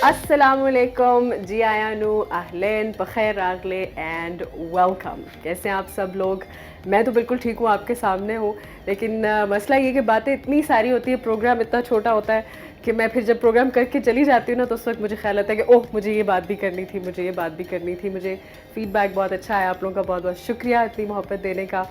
अस्सलाम वालेकुम जी आयानू अहलन बखैर रागले and welcome. कैसे हैं आप सब लोग? मैं तो बिल्कुल ठीक हूँ, आपके सामने हूँ। लेकिन मसला ये कि बातें इतनी सारी होती है, प्रोग्राम इतना छोटा होता है कि मैं फिर जब प्रोग्राम करके चली जाती हूँ ना, तो उस वक्त मुझे ख्याल आता है कि ओह मुझे ये बात भी करनी थी, मुझे ये बात भी करनी थी। मुझे फ़ीडबैक बहुत अच्छा है, आप लोगों का बहुत बहुत शुक्रिया इतनी मोहब्बत देने का।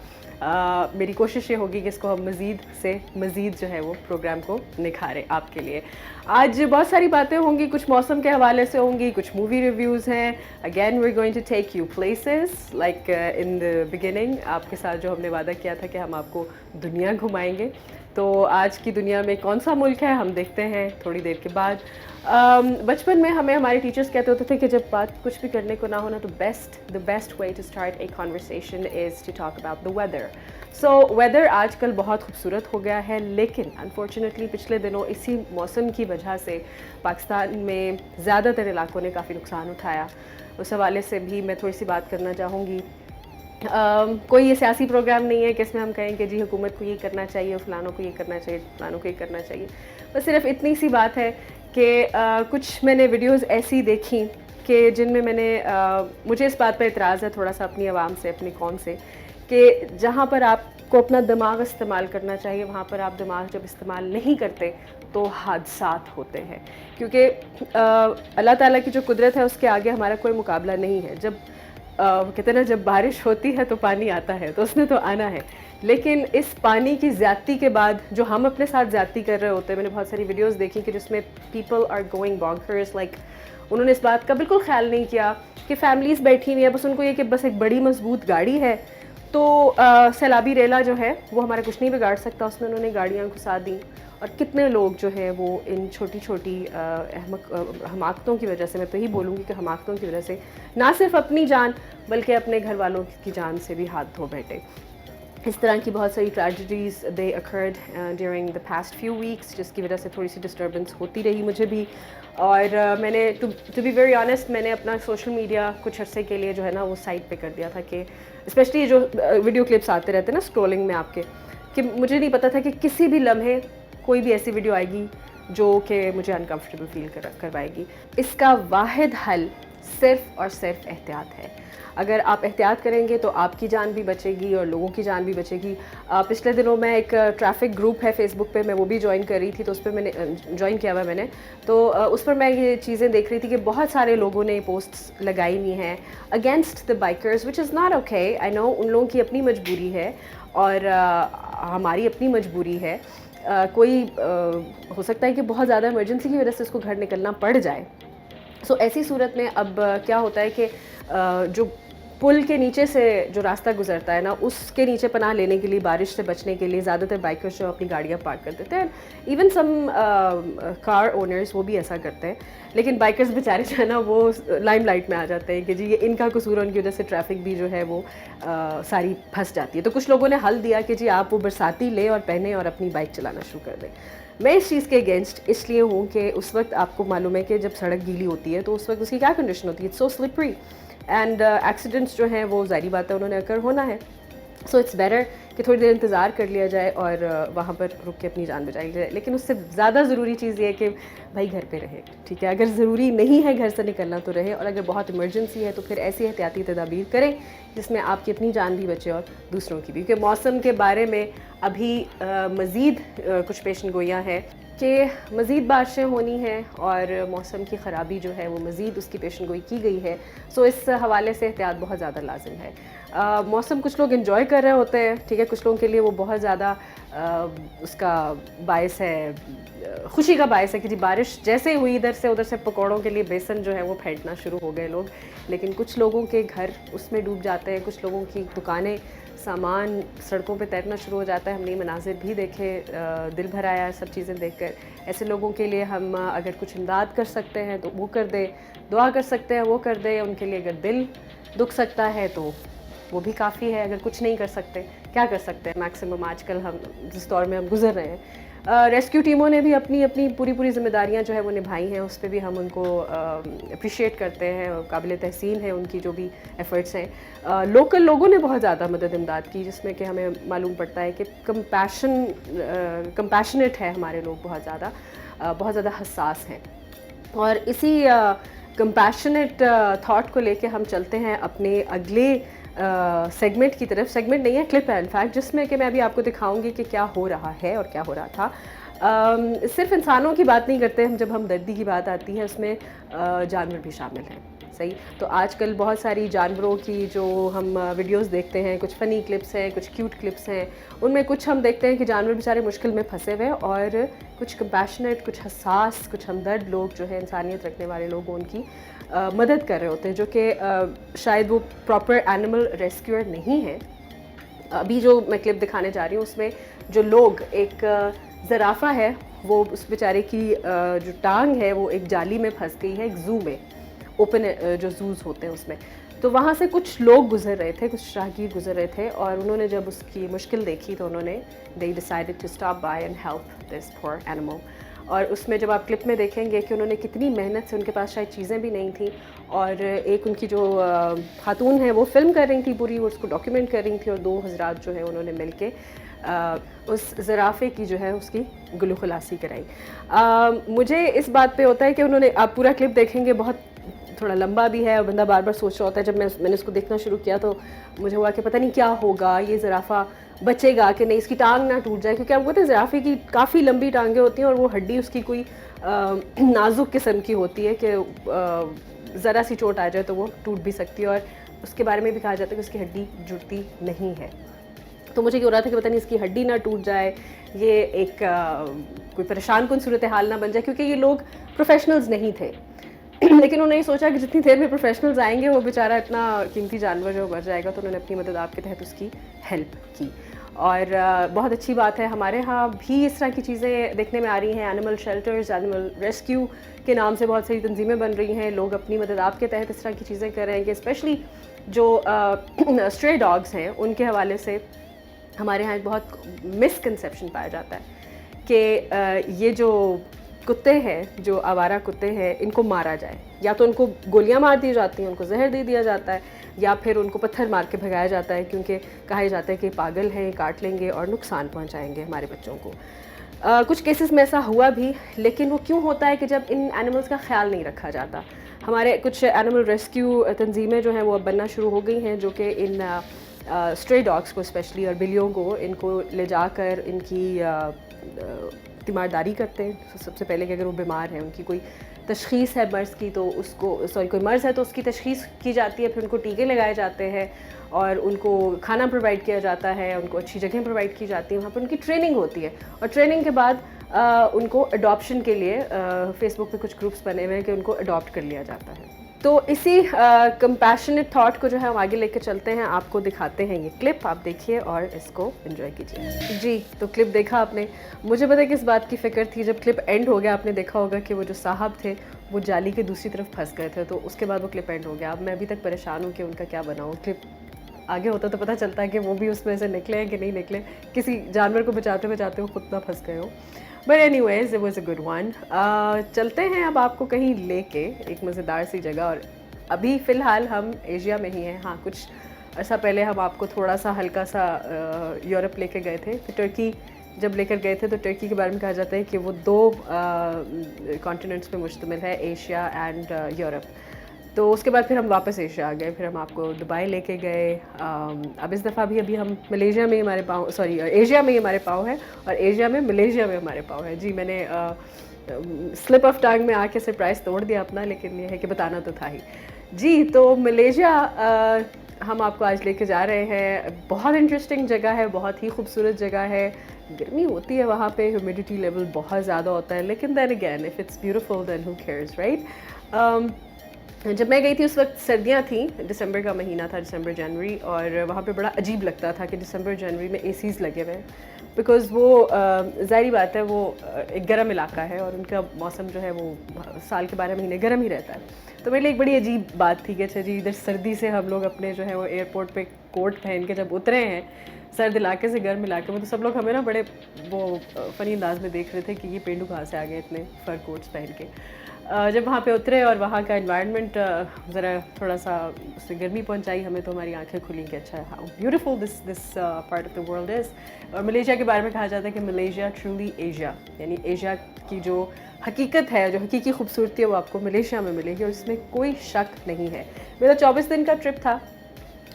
मेरी कोशिश ये होगी कि इसको हम मज़ीद से मज़ीद जो है वो प्रोग्राम को निखारें आपके लिए। आज बहुत सारी बातें होंगी, कुछ मौसम के हवाले से होंगी, कुछ मूवी रिव्यूज़ हैं। Again we are going to take you places like in the beginning. आपके साथ जो हमने वादा किया था कि हम आपको दुनिया घुमाएंगे, तो आज की दुनिया में कौन सा मुल्क है हम देखते हैं थोड़ी देर के बाद। बचपन में हमें हमारे टीचर्स कहते होते थे कि जब बात कुछ भी करने को ना हो ना, तो the best way to start a conversation is to talk about the weather. So weather आजकल बहुत खूबसूरत हो गया है, लेकिन अनफॉर्चुनेटली पिछले दिनों इसी मौसम की वजह से पाकिस्तान में ज़्यादातर इलाकों ने काफ़ी नुकसान उठाया। उस हवाले से भी मैं थोड़ी सी बात करना चाहूँगी। कोई ये सियासी प्रोग्राम नहीं है कि इसमें हम कहें कि जी हुकूमत को ये करना चाहिए, फ़लानों को ये करना चाहिए, फ़लानों को ये करना चाहिए। बस सिर्फ इतनी सी बात है कि कुछ मैंने वीडियोज़ ऐसी देखी कि जिनमें मुझे इस बात पर एतराज़ है थोड़ा सा अपनी आवाम से, अपनी कौम से, कि जहाँ पर आपको अपना दिमाग इस्तेमाल करना चाहिए, वहाँ पर आप दिमाग जब इस्तेमाल नहीं करते तो हादसात होते हैं। क्योंकि अल्लाह ताला की जो कुदरत है उसके आगे हमारा कोई मुकाबला नहीं है। जब कहते हैं ना, जब बारिश होती है तो पानी आता है, तो उसने तो आना है। लेकिन इस पानी की ज़्यादती के बाद जो हम अपने साथ ज़्यादती कर रहे होते हैं, मैंने बहुत सारी वीडियोस देखी कि जिसमें people are going bonkers, like उन्होंने इस बात का बिल्कुल ख्याल नहीं किया कि फैमिलीज़ बैठी हुई है, बस उनको ये कि बस एक बड़ी मजबूत गाड़ी है तो सैलाबी रेला जो है वो हमारा कुछ नहीं बिगाड़ सकता, उसमें उन्होंने गाड़ियाँ घुसा दी। और कितने लोग जो हैं वो इन छोटी छोटी हमाकतों की वजह से, मैं तो यही बोलूँगी कि हमाकतों की वजह से ना सिर्फ अपनी जान बल्कि अपने घर वालों की जान से भी हाथ धो बैठे। इस तरह की बहुत सारी tragedies they occurred during the past few weeks, जिसकी वजह से थोड़ी सी डिस्टर्बेंस होती रही मुझे भी। और मैंने टू बी वेरी ऑनेस्ट, मैंने अपना सोशल मीडिया कुछ अरसे के लिए जो है ना वो साइड पे कर दिया था कि स्पेशली जो वीडियो क्लिप्स आते रहते हैं ना स्क्रॉलिंग में आपके, कि मुझे नहीं पता था कि किसी भी लम्हे कोई भी ऐसी वीडियो आएगी जो कि मुझे अनकंफर्टेबल फील करवाएगी। इसका वाहिद हल सिर्फ़ और सिर्फ एहतियात है। अगर आप एहतियात करेंगे तो आपकी जान भी बचेगी और लोगों की जान भी बचेगी। पिछले दिनों मैं एक ट्रैफिक ग्रुप है फेसबुक पे, मैं वो भी ज्वाइन कर रही थी, तो उस पर मैंने ज्वाइन किया हुआ मैंने, तो उस पर मैं ये चीज़ें देख रही थी कि बहुत सारे लोगों ने पोस्ट्स लगाई हुई हैं against the bikers, which is not okay. I know उन लोगों की अपनी मजबूरी है और हमारी अपनी मजबूरी है। हो सकता है कि बहुत ज़्यादा इमरजेंसी की वजह से उसको घर निकलना पड़ जाए। सो ऐसी सूरत में अब क्या होता है कि जो पुल के नीचे से जो रास्ता गुजरता है ना, उसके नीचे पनाह लेने के लिए, बारिश से बचने के लिए ज़्यादातर बाइकर्स जो अपनी गाड़ियाँ पार्क कर देते हैं। इवन सम कार ओनर्स वो भी ऐसा करते हैं, लेकिन बाइकर्स बेचारे जो है ना वो लाइमलाइट में आ जाते हैं कि जी ये इनका कसूर है, उनकी वजह से ट्रैफिक भी जो है वो सारी फंस जाती है। तो कुछ लोगों ने हल दिया कि जी आप वो बरसाती लें और पहने और अपनी बाइक चलाना शुरू कर दें। मैं इस चीज़ के अगेंस्ट इसलिए हूँ कि उस वक्त आपको मालूम है कि जब सड़क गीली होती है तो उस वक्त उसकी क्या कंडीशन होती है, it's so slippery and accidents जो हैं वो ज़ाहिर बात है उन्होंने अकर होना है। सो इट्स बेटर कि थोड़ी देर इंतज़ार कर लिया जाए और वहाँ पर रुक के अपनी जान बचाई जाए। लेकिन उससे ज़्यादा ज़रूरी चीज़ ये है कि भाई घर पे रहे, ठीक है। अगर ज़रूरी नहीं है घर से निकलना तो रहे, और अगर बहुत इमरजेंसी है तो फिर ऐसी एहतियाती तदाबीर करें जिसमें आपकी अपनी जान भी बचे और दूसरों की भी। क्योंकि मौसम के बारे में अभी मज़ीद कुछ पेशन गोइयाँ हैं कि मज़ीद बारिशें होनी हैं और मौसम की ख़राबी जो है वो मज़ीद उसकी पेशन गोई की गई है। सो इस हवाले से एहतियात बहुत ज़्यादा लाजिम है। मौसम कुछ लोग एंजॉय कर रहे होते हैं, ठीक है, कुछ लोगों के लिए वो बहुत ज़्यादा उसका बायस है, खुशी का बायस है कि जी बारिश जैसे हुई इधर से उधर से पकौड़ों के लिए बेसन जो है वो फेंटना शुरू हो गए लोग। लेकिन कुछ लोगों के घर उसमें डूब जाते हैं, कुछ लोगों की दुकानें, सामान सड़कों पे तैरना शुरू हो जाता है। हमने मनाजिर भी देखे, दिल भर आया सब चीज़ें देखकर। ऐसे लोगों के लिए हम अगर कुछ इमदाद कर सकते हैं तो वो कर दें, दुआ कर सकते हैं वो कर दें। उनके लिए अगर दिल दुख सकता है तो वो भी काफ़ी है। अगर कुछ नहीं कर सकते क्या कर सकते हैं, मैक्सिमम आजकल हम जिस दौर में हम गुजर रहे हैं। रेस्क्यू टीमों ने भी अपनी अपनी पूरी ज़िम्मेदारियां जो है वो निभाई हैं, उस पर भी हम उनको अप्रिशिएट करते हैं, काबिल तहसीन है उनकी जो भी एफ़र्ट्स हैं। लोकल लोगों ने बहुत ज़्यादा मदद इमदाद की, जिसमें कि हमें मालूम पड़ता है कि कंपैशनेट है हमारे लोग, बहुत ज़्यादा हसास हैं। اور اسی کمپیشنیٹ تھاٹ کو لے کے ہم چلتے ہیں اپنے اگلے سیگمنٹ کی طرف. سیگمنٹ نہیں ہے، کلپ ہے ان فیکٹ، جس میں کہ میں ابھی آپ کو دکھاؤں گی کہ کیا ہو رہا ہے اور کیا ہو رہا تھا. صرف انسانوں کی بات نہیں کرتے ہم، جب ہم دردی کی بات آتی ہے اس میں جانور بھی شامل ہیں. صحیح. تو آج کل بہت ساری جانوروں کی جو ہم ویڈیوز دیکھتے ہیں، کچھ فنی کلپس ہیں، کچھ کیوٹ کلپس ہیں، ان میں کچھ ہم دیکھتے ہیں کہ جانور بیچارے مشکل میں پھنسے ہوئے، اور کچھ کمپیشنیٹ، کچھ حساس، کچھ ہمدرد لوگ جو ہیں، انسانیت رکھنے والے لوگ ان کی مدد کر رہے ہوتے ہیں، جو کہ شاید وہ پراپر اینیمل ریسکیور نہیں ہیں. ابھی جو میں کلپ دکھانے جا رہی ہوں اس میں جو لوگ، ایک زرافہ ہے، وہ اس بیچارے کی جو ٹانگ ہے وہ ایک جالی میں پھنس گئی ہے، ایک زو میں، اوپن جو زوز ہوتے ہیں اس میں. تو وہاں سے کچھ لوگ گزر رہے تھے، کچھ راہگیر گزر رہے تھے، اور انہوں نے جب اس کی مشکل دیکھی تو انہوں نے they decided to stop by and help this poor animal. اور اس میں جب آپ کلپ میں دیکھیں گے کہ انہوں نے کتنی محنت سے، ان کے پاس شاید چیزیں بھی نہیں تھیں، اور ایک ان کی جو خاتون ہے وہ فلم کر رہی تھی پوری، وہ اس کو ڈاکیومنٹ کر رہی تھی، اور دو حضرات جو ہے انہوں نے مل کے اس زرافے کی جو ہے اس کی گلو خلاصی کرائی. مجھے اس بات پہ ہوتا ہے کہ انہوں نے، آپ پورا کلپ دیکھیں گے، بہت تھوڑا لمبا بھی ہے اور بندہ بار بار سوچ رہا ہوتا ہے. جب میں نے اس کو دیکھنا شروع کیا تو مجھے ہوا کہ پتہ نہیں کیا ہوگا، یہ زرافہ بچے گا کہ نہیں، اس کی ٹانگ نہ ٹوٹ جائے، کیونکہ آپ کو پتہ ہے زرافے کی کافی لمبی ٹانگیں ہوتی ہیں، اور وہ ہڈی اس کی کوئی نازک قسم کی ہوتی ہے کہ ذرا سی چوٹ آ جائے تو وہ ٹوٹ بھی سکتی ہے، اور اس کے بارے میں بھی کہا جاتا ہے کہ اس کی ہڈی جڑتی نہیں ہے. تو مجھے یہ ہو رہا تھا کہ پتہ نہیں اس کی ہڈی نہ ٹوٹ جائے، یہ ایک کوئی پریشان کن صورتحال نہ بن جائے، کیونکہ یہ لوگ پروفیشنلز نہیں تھے. لیکن انہوں نے یہ سوچا کہ جتنی دیر میں پروفیشنلز آئیں گے وہ بیچارہ اتنا قیمتی جانور جو مر جائے گا، تو انہوں نے اپنی مدد آپ کے تحت اس کی ہیلپ کی. اور بہت اچھی بات ہے، ہمارے ہاں بھی اس طرح کی چیزیں دیکھنے میں آ رہی ہیں. اینیمل شیلٹرز، اینیمل ریسکیو کے نام سے بہت ساری تنظیمیں بن رہی ہیں، لوگ اپنی مدد آپ کے تحت اس طرح کی چیزیں کر رہے ہیں کہ اسپیشلی جو اسٹرے ڈاگس ہیں ان کے حوالے سے ہمارے ہاں ایک بہت مسکنسیپشن پایا جاتا ہے کہ یہ جو کتے ہیں، جو آوارہ کتے ہیں، ان کو مارا جائے، یا تو ان کو گولیاں مار دی جاتی ہیں، ان کو زہر دے دیا جاتا ہے، یا پھر ان کو پتھر مار کے بھگایا جاتا ہے، کیونکہ کہا جاتا ہے کہ پاگل ہیں، کاٹ لیں گے اور نقصان پہنچائیں گے ہمارے بچوں کو. کچھ کیسز میں ایسا ہوا بھی، لیکن وہ کیوں ہوتا ہے کہ جب ان اینیملز کا خیال نہیں رکھا جاتا. ہمارے کچھ اینیمل ریسکیو تنظیمیں جو ہیں وہ اب بننا شروع ہو گئی ہیں، جو کہ ان اسٹرے ڈاگس کو اسپیشلی اور بلیوں کو، ان کو لے جا کر ان کی تیمارداری کرتے ہیں. سب سے پہلے کہ اگر وہ بیمار ہیں، ان کی کوئی تشخیص ہے مرض کی، تو اس کو کوئی مرض ہے تو اس کی تشخیص کی جاتی ہے، پھر ان کو ٹیکے لگائے جاتے ہیں، اور ان کو کھانا پرووائڈ کیا جاتا ہے، ان کو اچھی جگہیں پرووائڈ کی جاتی ہیں، وہاں پر ان کی ٹریننگ ہوتی ہے، اور ٹریننگ کے بعد ان کو اڈاپشن کے لیے فیس بک پہ کچھ گروپس بنے ہوئے ہیں کہ ان کو اڈاپٹ کر لیا جاتا ہے. تو اسی کمپیشنیٹ تھاٹ کو جو ہے ہم آگے لے کے چلتے ہیں. آپ کو دکھاتے ہیں یہ کلپ، آپ دیکھیے اور اس کو انجوائے کیجیے. جی، تو کلپ دیکھا آپ نے. مجھے پتہ ہے کہ اس بات کی فکر تھی، جب کلپ اینڈ ہو گیا آپ نے دیکھا ہوگا کہ وہ جو صاحب تھے وہ جالی کے دوسری طرف پھنس گئے تھے، تو اس کے بعد وہ کلپ اینڈ ہو گیا. اب میں ابھی تک پریشان ہوں کہ ان کا کیا بناؤں. کلپ آگے ہوتا تو پتہ چلتا ہے کہ وہ بھی اس میں سے نکلے ہیں کہ نہیں نکلے، کسی جانور کو بچاتے بچاتے وہ خود نہ پھنس گئے ہو. But anyways it was a good one. چلتے ہیں اب آپ کو کہیں لے کے ایک مزیدار سی جگہ، اور ابھی فی الحال ہم ایشیا میں ہی ہیں. ہاں، کچھ عرصہ پہلے ہم آپ کو تھوڑا سا ہلکا سا یورپ لے کے گئے تھے. ٹرکی جب لے کر گئے تھے تو ٹرکی کے بارے میں کہا جاتا ہے کہ وہ 2 کانٹیننٹس پہ مشتمل ہے، ایشیا اینڈ یورپ. تو اس کے بعد پھر ہم واپس ایشیا آ گئے، پھر ہم آپ کو دبئی لے کے گئے. اب اس دفعہ بھی ابھی ہم ملیشیا میں ہی ہمارے پاؤں، ایشیا میں ہی ہمارے پاؤں ہے، اور ایشیا میں ملیشیا میں ہمارے پاؤں ہے. جی، میں نے سلپ آف ٹنگ میں آ کے سرپرائز توڑ دیا اپنا، لیکن یہ ہے کہ بتانا تو تھا ہی. جی، تو ملیشیا ہم آپ کو آج لے کے جا رہے ہیں. بہت انٹرسٹنگ جگہ ہے، بہت ہی خوبصورت جگہ ہے. گرمی ہوتی ہے وہاں پہ، ہیومیڈیٹی لیول بہت زیادہ ہوتا ہے، لیکن then again if it's beautiful then who cares, right. جب میں گئی تھی اس وقت سردیاں تھیں، دسمبر کا مہینہ تھا، دسمبر جنوری، اور وہاں پہ بڑا عجیب لگتا تھا کہ دسمبر جنوری میں اے سیز لگے ہوئے ہیں، بیکاز وہ ظاہری بات ہے وہ ایک گرم علاقہ ہے، اور ان کا موسم جو ہے وہ سال کے 12 مہینے گرم ہی رہتا ہے. تو میرے لیے ایک بڑی عجیب بات تھی کہ اچھا جی، ادھر سردی سے ہم لوگ اپنے جو ہے وہ ایئرپورٹ پہ کوٹ پہن کے جب اترے ہیں سرد علاقے سے گرم علاقے میں، تو سب لوگ ہمیں نا بڑے وہ فنی انداز میں دیکھ رہے تھے کہ یہ پینڈو کہاں سے آ گئے اتنے فر کوٹس پہن کے. जब वहाँ पे उतरे और वहाँ का एनवायरनमेंट ज़रा थोड़ा सा उससे गर्मी पहुँचाई हमें, तो हमारी आंखें खुली कि अच्छा how beautiful this part of the world is. और मलेशिया के बारे में कहा जाता है कि मलेशिया ट्रूली एशिया, यानी एशिया की जो हकीकत है, जो हकीकी खूबसूरती है, वो आपको मलेशिया में मिलेगी और इसमें कोई शक नहीं है। मेरा 24 दिन का ट्रिप था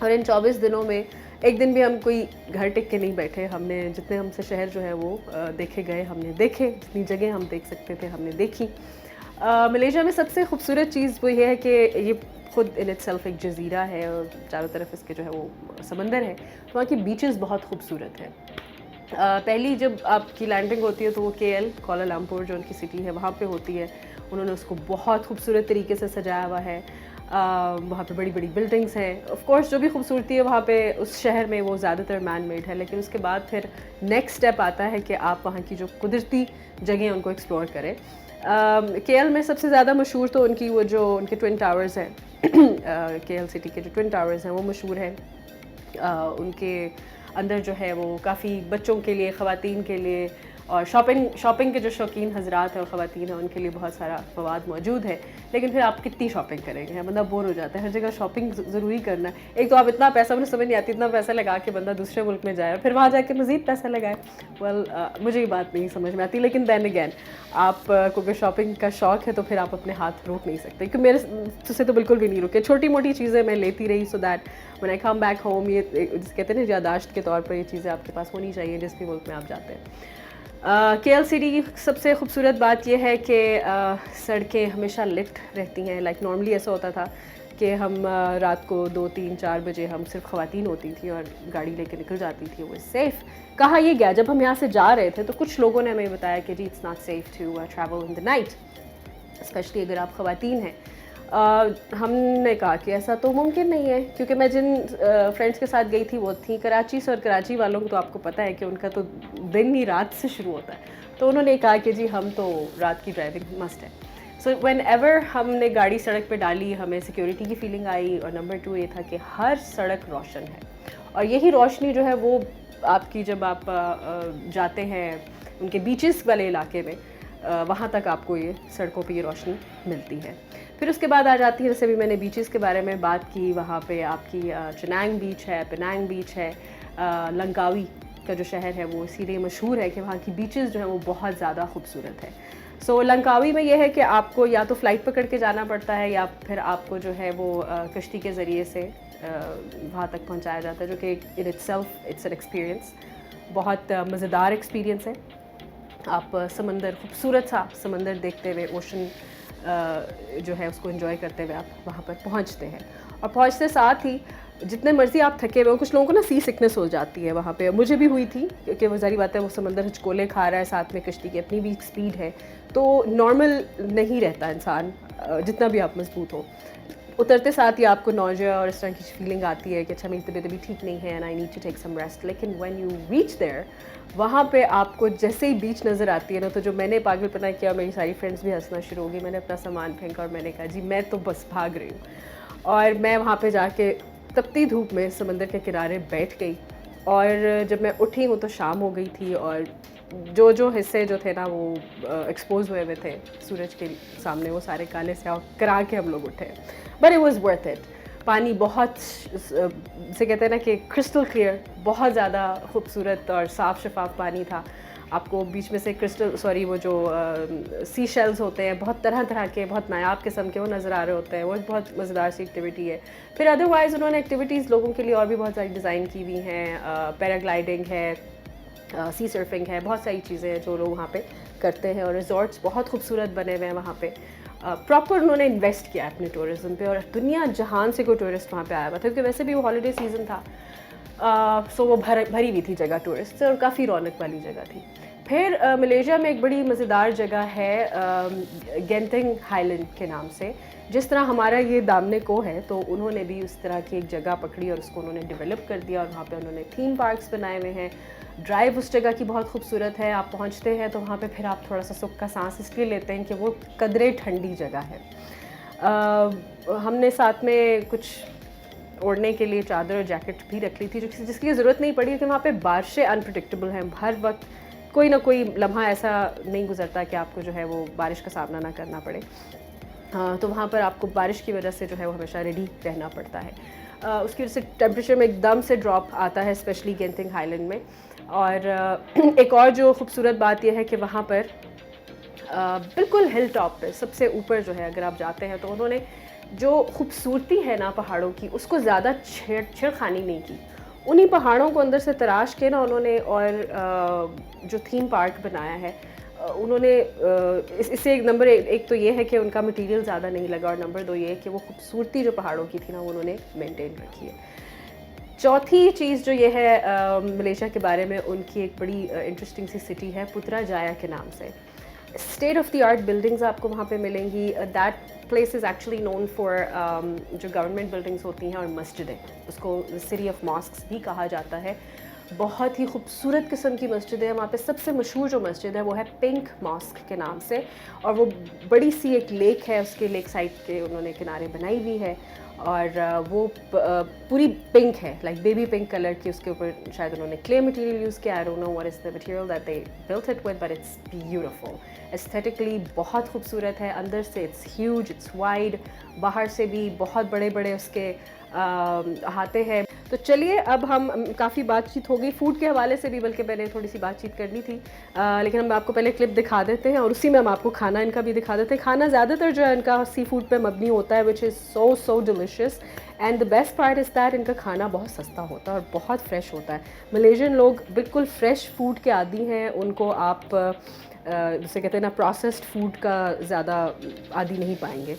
और इन 24 दिनों में एक दिन भी हम कोई घर टिक के नहीं बैठे। हमने जितने हमसे शहर जो है वो देखे गए, हमने देखे, जितनी जगह हम देख सकते थे हमने देखी। मलेशिया में सबसे खूबसूरत चीज़ वो ये है कि ये खुद इन इटसेल्फ एक जज़ीरा है और चारों तरफ इसके जो है वो समंदर है। वहाँ की बीचेस बहुत खूबसूरत है। पहली जब आपकी लैंडिंग होती है तो वो KL कोलालमपुर जो उनकी सिटी है वहाँ पे होती है। उन्होंने उसको बहुत खूबसूरत तरीके से सजाया हुआ है। वहाँ पे बड़ी बड़ी बिल्डिंग्स हैं। ऑफ कोर्स जो भी खूबसूरती है वहाँ पे उस शहर में वो ज़्यादातर मैन मेड है, लेकिन उसके बाद फिर नेक्स्ट स्टेप आता है कि आप वहाँ की जो कुदरती जगह हैं उनको एक्सप्लोर करें। KL में सबसे ज़्यादा मशहूर तो उनकी वो जो उनके ट्विन टावर्स हैं KL सिटी के जो ट्विन टावर्स हैं वो मशहूर हैं। उनके अंदर जो है वो काफ़ी बच्चों के लिए, ख़वातीन के लिए और शॉपिंग के जो शौकीन हजरात हैं और ख़वातीन हैं उनके लिए बहुत सारा मवाद मौजूद है। लेकिन फिर आप कितनी शॉपिंग करेंगे, बंदा बोर हो जाता है। हर जगह शॉपिंग ज़रूरी करना है। एक तो आप इतना पैसा, मुझे समझ नहीं आती, इतना पैसा लगा के बंदा दूसरे मुल्क में जाए फिर वहाँ जाके मज़ीद पैसा लगाए। मुझे ये बात नहीं समझ में आती। लेकिन दैन अगैन आप को अगर शॉपिंग का शौक़ है तो फिर आप अपने हाथ रोक नहीं सकते, क्योंकि मेरे से तो बिल्कुल भी नहीं रुके। छोटी मोटी चीज़ें मैं लेती रही so that when I come back home, ये जिसे कहते हैं ना यादाश्त के तौर पर ये चीज़ें आपके पास होनी चाहिए जिस भी मुल्क में आप जाते हैं। KL सिटी की सबसे खूबसूरत बात यह है कि सड़कें हमेशा लिफ्ट रहती हैं। लाइक नॉर्मली ऐसा होता था कि हम रात को 2, 3, 4 बजे हम सिर्फ ख़वातीन होती थी और गाड़ी लेके निकल जाती थी। वो सेफ़ कहा यह गया। जब हम यहाँ से जा रहे थे तो कुछ लोगों ने हमें बताया कि जी it's not safe to travel in the night, specially अगर आप ख़वातीन हैं। हमने कहा कि ऐसा तो मुमकिन नहीं है, क्योंकि मैं जिन फ्रेंड्स के साथ गई थी वो थी कराची से, और कराची वालों को तो आपको पता है कि उनका तो दिन ही रात से शुरू होता है। तो उन्होंने कहा कि जी हम तो रात की ड्राइविंग मस्ट है। सो व्हेन एवर हमने गाड़ी सड़क पे डाली हमें सिक्योरिटी की फीलिंग आई, और नंबर 2 ये था कि हर सड़क रोशन है। और यही रोशनी जो है वो आपकी जब आप जाते हैं उनके बीचेस वाले इलाके में, वहाँ तक आपको ये सड़कों पे ये रोशनी मिलती है। फिर उसके बाद आ जाती है, जैसे भी मैंने बीचेस के बारे में बात की, वहाँ पे आपकी चनांग बीच है, पेनांग बीच है। लंकावी का जो शहर है वो इसीलिए मशहूर है कि वहाँ की बीचेस जो है वो बहुत ज़्यादा खूबसूरत है। सो लंकावी में ये है कि आपको या तो फ़्लाइट पकड़ के जाना पड़ता है या फिर आपको जो है वो कश्ती के ज़रिए से वहाँ तक पहुँचाया जाता है, जो कि in itself it's an experience, बहुत मज़ेदार एक्सपीरियंस है। आप समंदर, खूबसूरत सा समंदर देखते हुए, ओशन जो है उसको एंजॉय करते हुए आप वहाँ पर पहुँचते हैं। और पहुँचते साथ ही जितने मर्ज़ी आप थके हुए हो, कुछ लोगों को ना सी सिकनेस हो जाती है वहाँ पे, मुझे भी हुई थी, क्योंकि वो ज़ाहिर बात है वो समंदर हिचकोले खा रहा है, साथ में कश्ती की अपनी भी स्पीड है, तो नॉर्मल नहीं रहता इंसान जितना भी आप मजबूत हो। उतरते साथ ही आपको नौजिया और इस तरह की फीलिंग आती है कि अच्छा मेरी तबीयत अभी ठीक नहीं है and I need to take some rest. लेकिन व्हेन यू रीच देयर, वहाँ पे आपको जैसे ही बीच नज़र आती है ना, तो जो मैंने पागलपना किया, मेरी सारी फ्रेंड्स भी हंसना शुरू हो गई। मैंने अपना सामान फेंका और मैंने कहा जी मैं तो बस भाग रही हूँ। और मैं वहाँ पे जाके तपती धूप में समंदर के किनारे बैठ गई, और जब मैं उठी हूँ तो शाम हो गई थी, और जो हिस्से जो थे ना वो एक्सपोज हुए हुए थे सूरज के सामने, वो सारे काले स्याह करा के हम लोग उठे। But it was worth it. पानी बहुत से कहते हैं ना कि क्रिस्टल क्लियर, बहुत ज़्यादा खूबसूरत और साफ़ शफाफ पानी था। आपको बीच में से वो जो सी शेल्स होते हैं बहुत तरह तरह के, बहुत नायाब किस्म के, वो नज़र आ रहे होते हैं। वो एक बहुत मज़ेदार सी एक्टिविटी है। फिर अदरवाइज़ उन्होंने एक्टिविटीज़ लोगों के लिए और भी बहुत सारी डिज़ाइन की हुई हैं। पैराग्लाइडिंग है, सी सर्फिंग है, बहुत सारी चीज़ें हैं जो लोग वहाँ पे करते हैं। और रिजॉर्ट्स बहुत खूबसूरत बने हुए हैं वहाँ पे। प्रॉपर उन्होंने इन्वेस्ट किया अपने टूरिज़्म पे, और दुनिया जहान से कोई टूरिस्ट वहाँ पे आया हुआ था, क्योंकि वैसे भी वो हॉलीडे सीज़न था। सो वो भरी हुई थी जगह टूरिस्ट से, और काफ़ी रौनक वाली जगह थी। फिर मलेशिया में एक बड़ी मज़ेदार जगह है गेंटिंग हाईलैंड के नाम से। जिस तरह हमारा ये दामने को है, तो उन्होंने भी उस तरह की एक जगह पकड़ी और उसको उन्होंने डेवलप कर दिया, और वहाँ पे उन्होंने थीम पार्क्स बनाए हुए हैं। ड्राइव उस जगह की बहुत खूबसूरत है। आप पहुँचते हैं तो वहाँ पे फिर आप थोड़ा सा सुख का सांस इसलिए लेते हैं कि वो कदरे ठंडी जगह है। हमने साथ में कुछ ओढ़ने के लिए चादर और जैकेट भी रख ली थी, जिसकी ज़रूरत नहीं पड़ी, क्योंकि वहाँ पे बारिशें अनप्रेडिक्टेबल हैं। हर वक्त कोई ना कोई लम्हा ऐसा नहीं गुजरता कि आपको जो है वो बारिश का सामना ना करना पड़े। تو وہاں پر آپ کو بارش کی وجہ سے جو ہے وہ ہمیشہ ریڈی رہنا پڑتا ہے. اس کی وجہ سے ٹیمپریچر میں ایک دم سے ڈراپ آتا ہے اسپیشلی گینتنگ ہائی لینڈ میں. اور ایک اور جو خوبصورت بات یہ ہے کہ وہاں پر بالکل ہل ٹاپ پہ سب سے اوپر جو ہے اگر آپ جاتے ہیں تو انہوں نے جو خوبصورتی ہے نا پہاڑوں کی اس کو زیادہ چھیڑخانی نہیں کی. انہی پہاڑوں کو اندر سے تراش کے نا انہوں نے اور جو تھیم پارک بنایا ہے انہوں نے اس سے ایک تو یہ ہے کہ ان کا مٹیریل زیادہ نہیں لگا, اور نمبر 2 یہ ہے کہ وہ خوبصورتی جو پہاڑوں کی تھی نا وہ انہوں نے مینٹین رکھی ہے. چوتھی چیز جو یہ ہے ملیشیا کے بارے میں, ان کی ایک بڑی انٹرسٹنگ سی سٹی ہے پترا جایا کے نام سے. State of the art buildings آپ کو وہاں پہ ملیں گی. That place is actually known for جو گورنمنٹ بلڈنگس ہوتی ہیں اور مسجدیں, اس کو سٹی آف ماسکس بھی کہا جاتا ہے. بہت ہی خوبصورت قسم کی مسجد ہے وہاں پہ. سب سے مشہور جو مسجد ہے وہ ہے پنک ماسک کے نام سے, اور وہ بڑی سی ایک لیک ہے, اس کے لیک سائڈ کے انہوں نے کنارے بنائی ہوئی ہے, اور وہ پوری پنک ہے, لائک بیبی پنک کلر کی. اس کے اوپر شاید انہوں نے کلے مٹیریل یوز کیا, I don't know what is the material that they built it with, but it's beautiful. Aesthetically بہت خوبصورت ہے, اندر سے اٹس ہیوج, اٹس وائڈ, باہر سے بھی بہت بڑے بڑے اس کے احاطے ہیں. تو چلیے اب ہم کافی بات چیت ہو گئی فوڈ کے حوالے سے بھی, بلکہ میں نے تھوڑی سی بات چیت کرنی تھی, لیکن ہم آپ کو پہلے کلپ دکھا دیتے ہیں اور اسی میں ہم آپ کو کھانا ان کا بھی دکھا دیتے ہیں. کھانا زیادہ تر جو ہے ان کا سی فوڈ پہ مبنی ہوتا ہے, which is so delicious. And the best part is that ان کا کھانا بہت سستا ہوتا ہے اور بہت فریش ہوتا ہے. ملیشین لوگ بالکل فریش فوڈ کے عادی ہیں, ان کو آپ جسے کہتے ہیں نا پروسیسڈ فوڈ کا زیادہ عادی نہیں پائیں گے.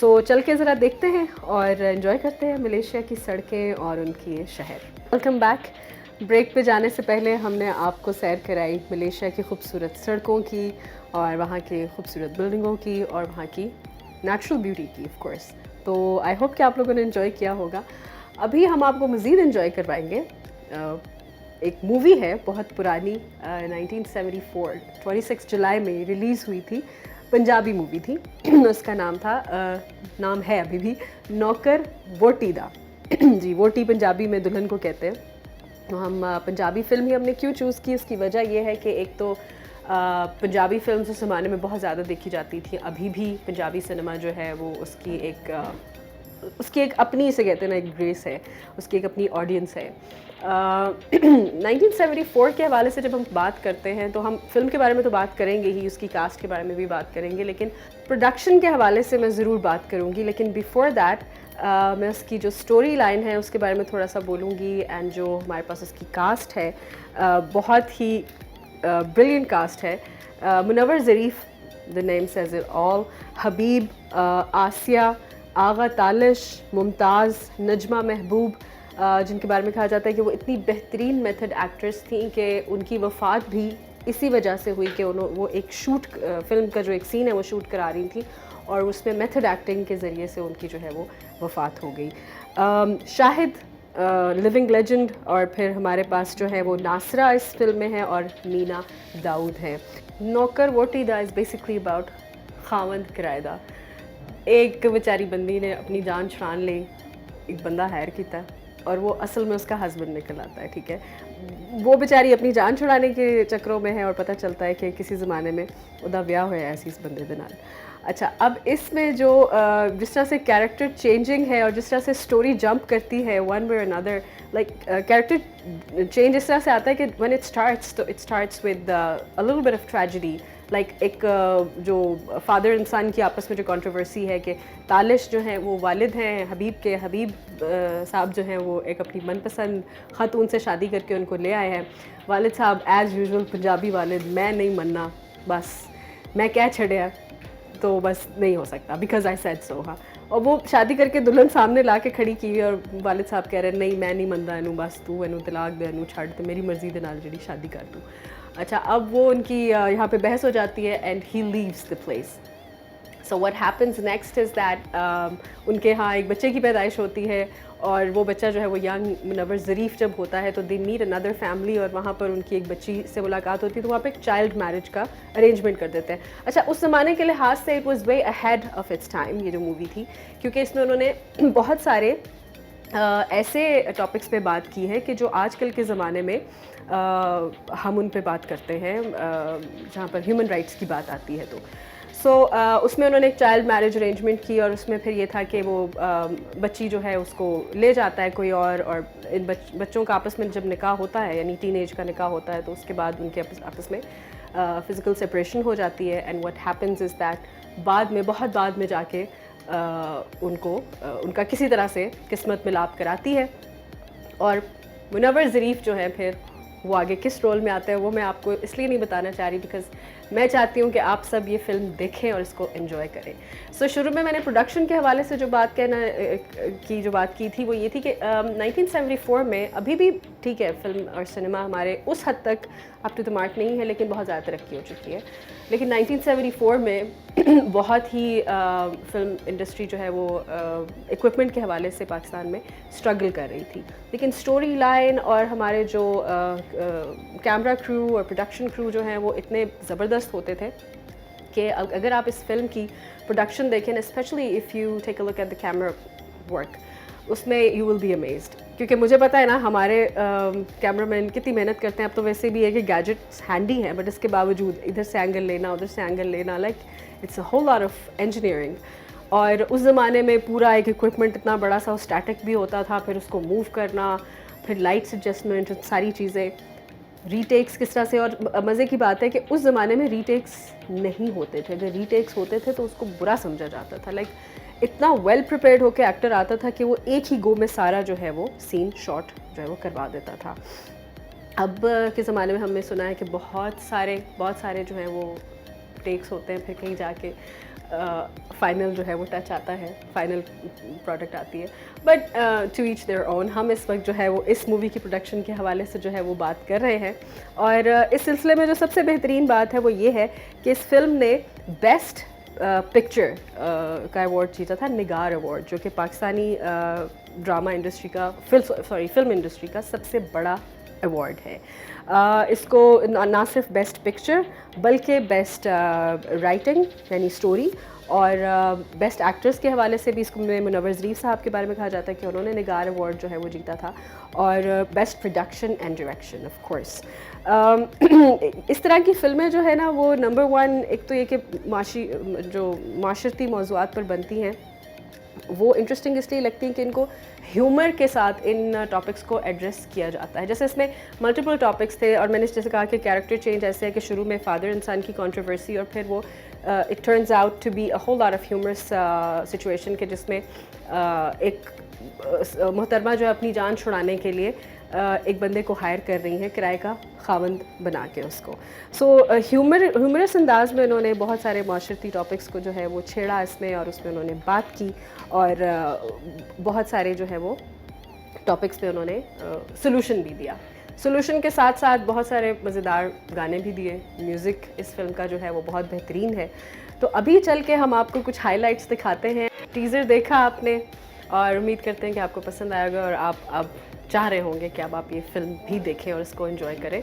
سو چل کے ذرا دیکھتے ہیں اور انجوائے کرتے ہیں ملیشیا کی سڑکیں اور ان کی شہر. Welcome back. بریک پہ جانے سے پہلے ہم نے آپ کو سیر کرائی ملیشیا کی خوبصورت سڑکوں کی, اور وہاں کی خوبصورت بلڈنگوں کی, اور وہاں کی نیچرل بیوٹی کی آف کورس. تو آئی ہوپ کہ آپ لوگوں نے انجوائے کیا ہوگا. ابھی ہم آپ کو مزید انجوائے کروائیں گے. ایک مووی ہے بہت پرانی, 1974 26 جولائی میں ریلیز ہوئی تھی. پنجابی مووی تھی. اس کا نام ہے ابھی بھی نوکر ووٹی دا. جی, ووٹی پنجابی میں دلہن کو کہتے ہیں. ہم پنجابی فلم ہی ہم نے کیوں چوز کی, اس کی وجہ یہ ہے کہ ایک تو پنجابی فلمز اس زمانے میں بہت زیادہ دیکھی جاتی تھی. ابھی بھی پنجابی سنیما جو ہے وہ اس کی ایک اپنی, اسے کہتے ہیں نا, ایک گریس ہے, اس کی ایک اپنی آڈینس ہے. 1974 کے حوالے سے جب ہم بات کرتے ہیں تو ہم فلم کے بارے میں تو بات کریں گے ہی, اس کی کاسٹ کے بارے میں بھی بات کریں گے, لیکن پروڈکشن کے حوالے سے میں ضرور بات کروں گی. لیکن بیفور دیٹ میں اس کی جو سٹوری لائن ہے اس کے بارے میں تھوڑا سا بولوں گی. اینڈ جو ہمارے پاس اس کی کاسٹ ہے بہت ہی بریلینٹ کاسٹ ہے. Munawar Zarif, the name says it all, Habib, Asiya, Agha Talish, Mumtaz, Najma Mehboob, جن کے بارے میں کہا جاتا ہے کہ وہ اتنی بہترین میتھڈ ایکٹرس تھیں کہ ان کی وفات بھی اسی وجہ سے ہوئی کہ وہ ایک فلم کا جو ایک سین ہے وہ شوٹ کرا رہی تھیں, اور اس میں میتھڈ ایکٹنگ کے ذریعے سے ان کی جو ہے وہ وفات ہو گئی. شاہد لیونگ لیجنڈ, اور پھر ہمارے پاس جو ہے وہ ناصرہ اس فلم میں ہے, اور مینا داؤد ہے. نوکر ووٹی دا از بیسکلی اباؤٹ خاوند کرایہ دا. ایک بیچاری بندی نے اپنی جان چھڑان لی, ایک بندہ ہائر کیتا ہے, اور وہ اصل میں اس کا ہسبینڈ نکل آتا ہے. ٹھیک ہے, وہ بیچاری اپنی جان چھڑانے کے چکروں میں ہے, اور پتہ چلتا ہے کہ کسی زمانے میں ادا ویاہ ہوا ہے ایسی اس بندے دے نال. اچھا, اب اس میں جو جس طرح سے کیریکٹر چینجنگ ہے اور جس طرح سے سٹوری جمپ کرتی ہے ون وے اور اندر, لائک کیریکٹر چینج اس طرح سے آتا ہے کہ when it starts with a little bit of tragedy. Like ایک جو فادر انسان کی آپس میں جو کنٹروورسی ہے کہ تالش جو ہیں وہ والد ہیں حبیب کے, حبیب صاحب جو ہیں وہ ایک اپنی من پسند خاتون سے شادی کر کے ان کو لے آئے ہیں. والد صاحب ایز یوزول پنجابی والد, میں نہیں مننا, بس میں کیا چھڑیا تو بس نہیں ہو سکتا, بیکاز آئی سیڈ سو. ہاں, اور وہ شادی کر کے دلہن سامنے لا کے کھڑی کی, اور والد صاحب کہہ رہے نہیں میں نہیں مندا اینوں, بس تو اینوں طلاق دے, اینوں چھڑ, تے میری مرضی دے نال جڑی شادی کر دوں. اچھا, اب وہ ان کی یہاں پہ بحث ہو جاتی ہے, and he leaves the place. So what happens next is that ان کے ہاں ایک بچے کی پیدائش ہوتی ہے, اور وہ بچہ جو ہے وہ ینگ منور ظریف جب ہوتا ہے تو دے میٹ اندر فیملی, اور وہاں پر ان کی ایک بچی سے ملاقات ہوتی ہے, تو وہاں پہ ایک چائلڈ میرج کا ارینجمنٹ کر دیتے ہیں. اچھا, اس زمانے کے لحاظ سے it was way ahead of its time یہ جو مووی تھی, کیونکہ اس میں انہوں نے بہت سارے ایسے ٹاپکس پہ بات کی ہے کہ جو آج کل کے زمانے میں ہم ان پہ بات کرتے ہیں جہاں پر ہیومن رائٹس کی بات آتی ہے. تو سو اس میں انہوں نے ایک چائلڈ میرج ارینجمنٹ کی اور اس میں پھر یہ تھا کہ وہ بچی جو ہے اس کو لے جاتا ہے کوئی اور ان بچوں کا آپس میں جب نکاح ہوتا ہے یعنی ٹین ایج کا نکاح ہوتا ہے تو اس کے بعد ان کے آپس میں فزیکل سپریشن ہو جاتی ہے. And what happens is that بعد میں بہت بعد میں جا کے ان کو ان کا کسی طرح سے قسمت ملاپ کراتی ہے. اور منور ظریف جو ہے پھر وہ آگے کس رول میں آتا ہے وہ میں آپ کو اس لیے نہیں بتانا چاہ رہی بیکاز میں چاہتی ہوں کہ آپ سب یہ فلم دیکھیں اور اس کو انجوائے کریں. سو شروع میں نے پروڈکشن کے حوالے سے جو بات کی تھی وہ یہ تھی کہ 1974 میں ابھی بھی ٹھیک ہے فلم اور سنیما ہمارے اس حد تک اپ ٹو دا مارک نہیں ہے لیکن بہت زیادہ ترقی ہو چکی ہے. لیکن 1974 میں بہت ہی فلم انڈسٹری جو ہے وہ ایکوپمنٹ کے حوالے سے پاکستان میں اسٹرگل کر رہی تھی. لیکن اسٹوری لائن اور ہمارے جو کیمرہ کرو اور پروڈکشن کرو جو ہیں وہ اتنے زبردست ہوتے تھے کہ اگر آپ اس فلم کی پروڈکشن دیکھیں specially if you take a look at the camera work اس میں یو ول بی امیزڈ. کیونکہ مجھے پتہ ہے نا ہمارے کیمرہ مین کتنی محنت کرتے ہیں. اب تو ویسے بھی ہے کہ گیجٹس ہینڈی ہیں بٹ اس کے باوجود ادھر سے اینگل لینا ادھر سے اینگل لینا like it's a whole lot of engineering. اور اس زمانے میں پورا ایک اکوپمنٹ اتنا بڑا سا اسٹیٹک بھی ہوتا تھا پھر اس کو موو کرنا پھر لائٹس ایڈجسٹمنٹ ساری چیزیں ری ٹیکس کس طرح سے. اور مزے کی بات ہے کہ اس زمانے میں ری ٹیکس نہیں ہوتے تھے. اگر ری ٹیکس ہوتے تھے تو اس کو برا سمجھا جاتا تھا. لائک اتنا ویل پریپیئرڈ ہو کے ایکٹر آتا تھا کہ وہ ایک ہی گو میں سارا جو ہے وہ سین شاٹ جو ہے وہ کروا دیتا تھا. اب کے زمانے میں ہم نے سنا ہے کہ بہت سارے جو ہیں وہ ٹیکس ہوتے ہیں پھر کہیں جا کے فائنل جو ہے وہ ٹچ آتا ہے فائنل پروڈکٹ آتی ہے. But to each their own. ہم اس وقت جو ہے وہ اس مووی کی پروڈکشن کے حوالے سے جو ہے وہ بات کر رہے ہیں اور اس سلسلے میں جو سب سے بہترین بات ہے وہ یہ ہے کہ اس فلم نے بیسٹ پکچر کا ایوارڈ جیتا تھا نگار ایوارڈ جو کہ پاکستانی ڈرامہ انڈسٹری کا فلم انڈسٹری کا سب سے بڑا ایوارڈ ہے. اس کو نہ صرف بیسٹ پکچر بلکہ بیسٹ رائٹنگ یعنی اسٹوری اور بیسٹ ایکٹرس کے حوالے سے بھی اس کو منور ظریف صاحب کے بارے میں کہا جاتا ہے کہ انہوں نے نگار ایوارڈ جو ہے وہ جیتا تھا اور best production and direction of course. اس طرح کی فلمیں جو ہے نا وہ نمبر ون ایک تو یہ کہ معاشرتی موضوعات پر بنتی ہیں وہ انٹرسٹنگ اس لیے لگتی ہیں کہ ان کو ہیومر کے ساتھ ان ٹاپکس کو ایڈریس کیا جاتا ہے. جیسے اس میں ملٹیپل ٹاپکس تھے اور میں نے جیسے کہا کہ کیریکٹر چینج ایسے ہے کہ شروع میں فادر انسان کی کنٹروورسی اور پھر وہ it turns out to be a whole lot of humorous situation کہ جس میں ایک محترمہ جو ہے اپنی جان چھڑانے کے لیے ایک بندے کو ہائر کر رہی ہیں کرائے کا خاوند بنا کے اس کو. سو ہیومرس انداز میں انہوں نے بہت سارے معاشرتی ٹاپکس کو جو ہے وہ چھیڑا اس میں اور اس میں انہوں نے بات کی اور بہت سارے جو ہے وہ ٹاپکس پہ انہوں نے سلوشن بھی دیا. سلوشن کے ساتھ ساتھ بہت سارے مزیدار گانے بھی دیے. میوزک اس فلم کا جو ہے وہ بہت بہترین ہے. تو ابھی چل کے ہم آپ کو کچھ ہائی لائٹس دکھاتے ہیں. ٹیزر دیکھا آپ نے اور امید کرتے ہیں کہ آپ کو پسند آئے گا اور آپ اب چاہ رہے ہوں گے کہ اب آپ یہ فلم بھی دیکھیں اور اس کو انجوائے کریں.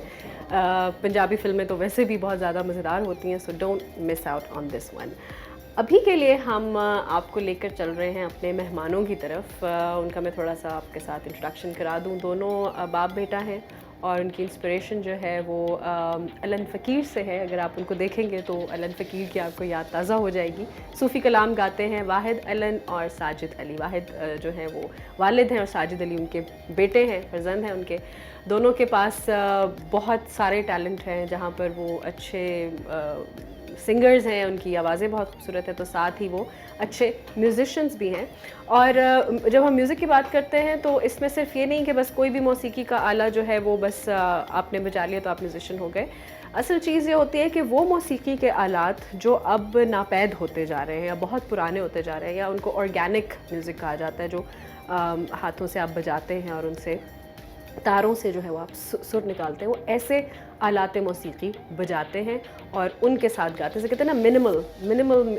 پنجابی فلمیں تو ویسے بھی بہت زیادہ مزیدار ہوتی ہیں so don't miss out on this one. ابھی کے لیے ہم آپ کو لے کر چل رہے ہیں اپنے مہمانوں کی طرف. ان کا میں تھوڑا سا آپ کے ساتھ انٹروڈکشن کرا دوں. دونوں باپ بیٹا ہیں اور ان کی انسپریشن جو ہے وہ علن فقیر سے ہے. اگر آپ ان کو دیکھیں گے تو علن فقیر کی آپ کو یاد تازہ ہو جائے گی. صوفی کلام گاتے ہیں واحد علن اور ساجد علی. واحد جو ہیں وہ والد ہیں اور ساجد علی ان کے بیٹے ہیں فرزند ہیں ان کے. دونوں کے پاس بہت سارے ٹیلنٹ ہیں جہاں پر وہ اچھے سنگرز ہیں. ان کی آوازیں بہت خوبصورت ہیں تو ساتھ ہی وہ اچھے میوزیشنز بھی ہیں. اور جب ہم میوزک کی بات کرتے ہیں تو اس میں صرف یہ نہیں کہ بس کوئی بھی موسیقی کا آلہ جو ہے وہ بس آپ نے بجا لیا تو آپ میوزیشین ہو گئے. اصل چیز یہ ہوتی ہے کہ وہ موسیقی کے آلات جو اب ناپید ہوتے جا رہے ہیں یا بہت پرانے ہوتے جا رہے ہیں یا ان کو آرگینک میوزک کہا جاتا ہے جو ہاتھوں سے آپ بجاتے ہیں اور ان سے تاروں سے جو ہے وہ آپ سر نکالتے ہیں, وہ ایسے آلات موسیقی بجاتے ہیں اور ان کے ساتھ گاتے ہیں. جیسے کہتے ہیں نا منیمل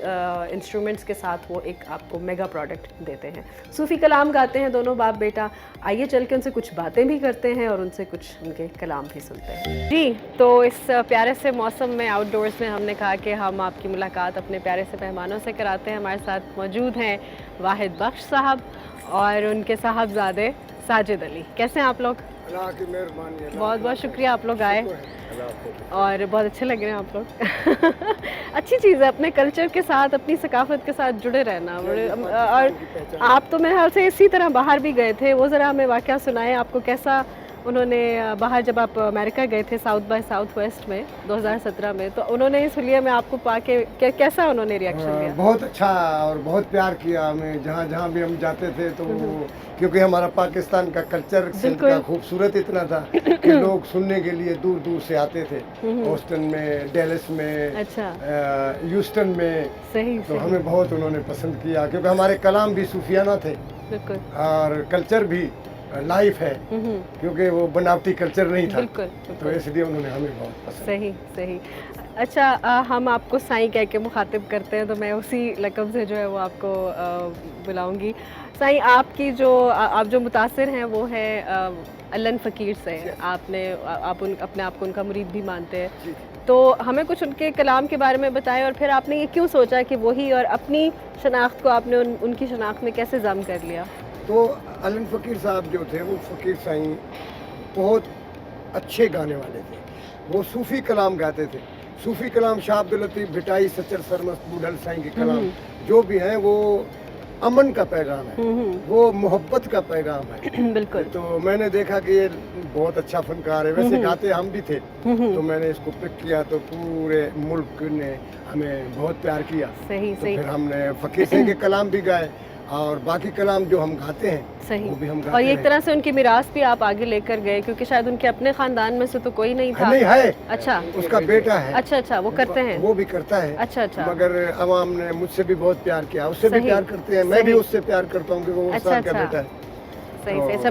انسٹرومنٹس کے ساتھ وہ ایک آپ کو میگا پروڈکٹ دیتے ہیں. صوفی کلام گاتے ہیں دونوں باپ بیٹا. آئیے چل کے ان سے کچھ باتیں بھی کرتے ہیں اور ان سے کچھ ان کے کلام بھی سنتے ہیں. جی تو اس پیارے سے موسم میں آؤٹ ڈورز میں ہم نے کہا کہ ہم آپ کی ملاقات اپنے پیارے سے مہمانوں سے کراتے ہیں. ہمارے ساتھ موجود ہیں واحد بخش صاحب और उनके साहबजादे साजिद अली। कैसे हैं आप लोग? अल्लाह की मेहरबानी है। बहुत बहुत शुक्रिया आप लोग आए और बहुत अच्छे लग रहे हैं आप लोग। अच्छी चीज़ है अपने कल्चर के साथ, अपनी सकाफत के साथ जुड़े रहना। और आप तो मेरे ख्याल से इसी तरह बाहर भी गए थे, वो ज़रा हमें वाक़या सुनाएं, आपको कैसा उन्होंने बाहर जब आप अमेरिका गए थे साउथ बाय साउथ वेस्ट में 2017 में, तो उन्होंने इस हुलिया में आपको पाके कैसा उन्होंने रिएक्शन दिया? बहुत अच्छा और बहुत प्यार किया हमें, जहाँ जहाँ भी हम जाते थे तो क्योंकि हमारा पाकिस्तान का कल्चर का खूबसूरत इतना था कि लोग सुनने के लिए दूर दूर से आते थे। बोस्टन में, डेलस में, अच्छा, ह्यूस्टन में। सही, तो हमें बहुत उन्होंने पसंद किया क्योंकि हमारे कलाम भी सूफियाना थे बिल्कुल, और कल्चर भी लाइफ है, क्योंकि वो बनावटी कल्चर नहीं था। बिल्कुल, तो इसलिए उन्होंने हमें बहुत पसंद। सही सही। अच्छा, हम आपको साईं कह के मुखातिब करते हैं, तो मैं उसी लक़ब से जो है वो आपको बुलाऊंगी। साईं, आपकी जो आप जो मुतासिर हैं वो है अल्लन फ़कीर से। आप अपने आप को उनका मुरीद भी मानते हैं, तो हमें कुछ उनके कलाम के बारे में बताएं और फिर आपने ये क्यों सोचा कि वही, और अपनी शनाख्त को आपने उनकी शनाख्त में कैसे जम कर लिया? तो अल्लन फ़कीर साहब जो थे वो फ़कीर साईं बहुत अच्छे गाने वाले थे। वो सूफ़ी कलाम गाते थे। सूफ़ी कलाम शाह अब्दुल लतीफ़ भिटाई, सच्चर सरमस्त बूढ़ल साईं के कलाम जो भी हैं वो अमन का पैगाम है, वो मोहब्बत का पैगाम है। बिल्कुल। तो मैंने देखा कि ये बहुत अच्छा फनकार है, वैसे गाते हम भी थे, तो मैंने इसको पिक किया तो पूरे मुल्क ने हमें बहुत प्यार किया। सही तो सही। फिर हमने फ़कीर साईं के कलाम भी गाए और बाकी कलाम जो हम गाते हैं सही, वो भी हम गाते और एक हैं। तरह से उनकी मिरास भी आप आगे लेकर गए, क्योंकि शायद उनके अपने खानदान में से तो कोई नहीं था। नहीं है, अच्छा, उसका बेटा है। अच्छा अच्छा, वो करते हैं, वो भी करता है। अच्छा अच्छा, मगर अवाम ने मुझसे भी बहुत प्यार किया, उससे भी सही, प्यार करते हैं, मैं भी सही। उससे प्यार करता हूँ क्योंकि वो अच्छा, उस्ताद का अच्छा। बेटा है। सही सही। तो- अच्छा,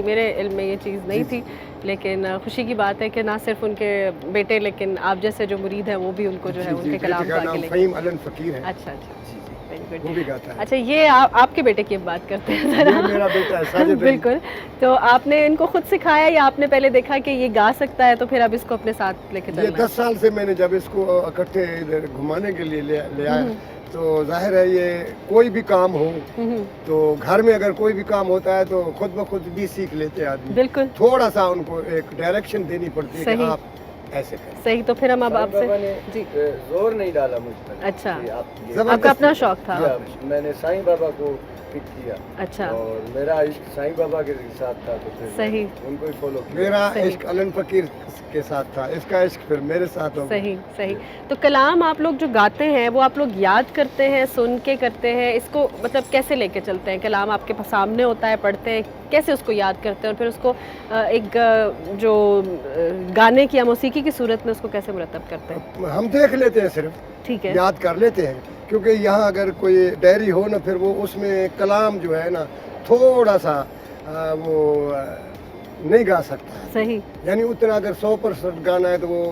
मेरे इल्म में ये चीज़ नहीं थी, लेकिन खुशी की बात है कि ना सिर्फ उनके बेटे, लेकिन आप जैसे जो मुरीद हैं वो भी उनको जो है जी, जी, उनके कलाम बेटे को का आगे नाम लेके। फ़हीम अल्लन फ़कीर है। अच्छा अच्छा, वेरी वो गुड। भी गाता है। अच्छा, ये आपके बेटे की अब बात करते हैं ये ज़रा। मेरा बेटा है साजिद अली। बिल्कुल। तो आपने इनको खुद सिखाया या आपने पहले देखा कि ये गा सकता है तो फिर अब इसको अपने साथ लेके ये चलना है? 10 साल से मैंने जब इसको इकट्ठे इधर घुमाने के लिए ले आया, तो जाहिर है ये कोई भी काम हो तो घर में अगर कोई भी काम होता है तो खुद ब खुद भी सीख लेते हैं आदमी। बिल्कुल थोड़ा सा उनको एक डायरेक्शन देनी पड़ती है कि सही। आप ऐसे करें। सही। तो फिर हम अब साईं बाबा आपसे ने जी, जोर नहीं डाला मुझ पर। अच्छा, कि आप ये जबरदस्ती। आपका अपना शौक था। किया। मैंने साईं बाबा को पिक किया अच्छा, और मेरा इश्क साईं बाबा के साथ था, तो फिर सही। मैंने उनको ही फॉलो किया। मेरा सही। इश्क अल्लन फ़कीर के साथ था, इसका इश्क फिर मेरे साथ हो गया। सही सही। तो कलाम आप लोग जो गाते हैं वो आप लोग याद करते हैं, सुन के करते हैं, इसको मतलब कैसे लेके चलते हैं? कलाम आपके सामने होता है, पढ़ते हैं, कैसे उसको याद करते हैं और फिर उसको जो गाने की या मौसीकी की सूरत में उसको कैसे मुरतब करते हैं? हम देख लेते हैं, सिर्फ ठीक है, याद कर लेते हैं, क्योंकि यहाँ अगर कोई डायरी हो ना फिर वो उसमें कलाम जो है ना थोड़ा सा वो नहीं गा सकता है। सही यानी उतना अगर 100% गाना है तो वो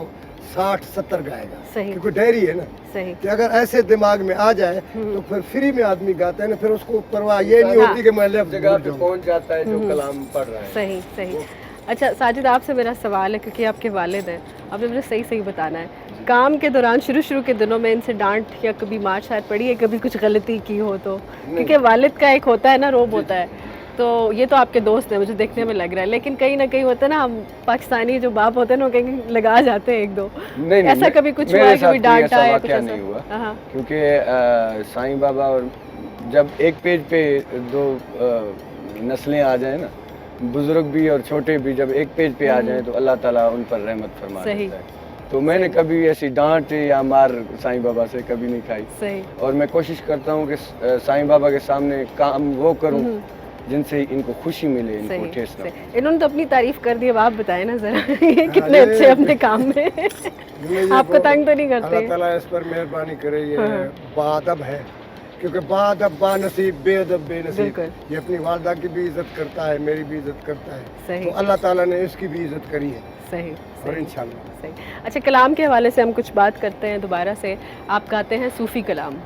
60-70 गाएगा, सही क्योंकि डायरी है ना। सही। कि अगर ऐसे दिमाग में आ जाए तो फिर फ्री में आदमी गाता है ना, फिर उसको परवाह ये नहीं हाँ। होती कि मैं लेफ्ट जगह भूल पे जाऊँ। पहुंच जाता है जो कलाम पढ़ रहा है। सही सही। अच्छा साजिद, आपसे मेरा सवाल है, क्योंकि आपके वालिद हैं, आपने मुझे सही सही बताना है। काम के दौरान शुरू के दिनों में इनसे डांट या कभी मार शायद पड़ी है, कभी कुछ गलती की हो तो? क्योंकि वालिद का एक होता है ना, रोब होता है। तो ये तो आपके दोस्त हैं, मुझे देखने में लग रहा है, लेकिन कहीं ना कहीं होता है ना, हम पाकिस्तानी जो बाप होते हैं ना, वो कहीं लगा जाते हैं एक दो। नहीं, ऐसा कभी कुछ मेरे हुआ है, साथ कभी कोई डांटा ऐसा या कुछ वाकया ऐसा? नहीं हुआ, हाँ, क्योंकि साईं बाबा और जब एक पेज पे दो नस्लें आ जाए ना, बुजुर्ग भी और छोटे भी जब एक पेज पे आ जाए तो अल्लाह ताला उन पर रहमत फरमा सही। देता है। तो मैंने कभी ऐसी डांट या मार साईं बाबा से कभी नहीं खाई, सही। और मैं कोशिश करता हूँ कि साईं बाबा के सामने काम वो करूँ जिनसे इनको खुशी मिले, इनको सही ठेस ना। सही। इन्होंने तो अपनी तारीफ कर दी, अब आप बताएं ना जरा, ये कितने अच्छे अपने काम में आपको तंग तो नहीं करते? अल्लाह ताला इस पर मेहरबानी करे। ये बाअदब है, क्योंकि बाअदब बानसीब, बेअदब बेनसीब। बिल्कुल। ये अपनी वालदा की भी इज्जत करता है, मेरी भी इज्जत करता है, सही। तो अल्लाह ताला ने इसकी भी इज्जत करी है, सही और सही इंशाल्लाह। सही। अच्छा, कलाम के हवाले से हम कुछ बात करते हैं दोबारा से। आप गाते हैं सूफ़ी कलाम।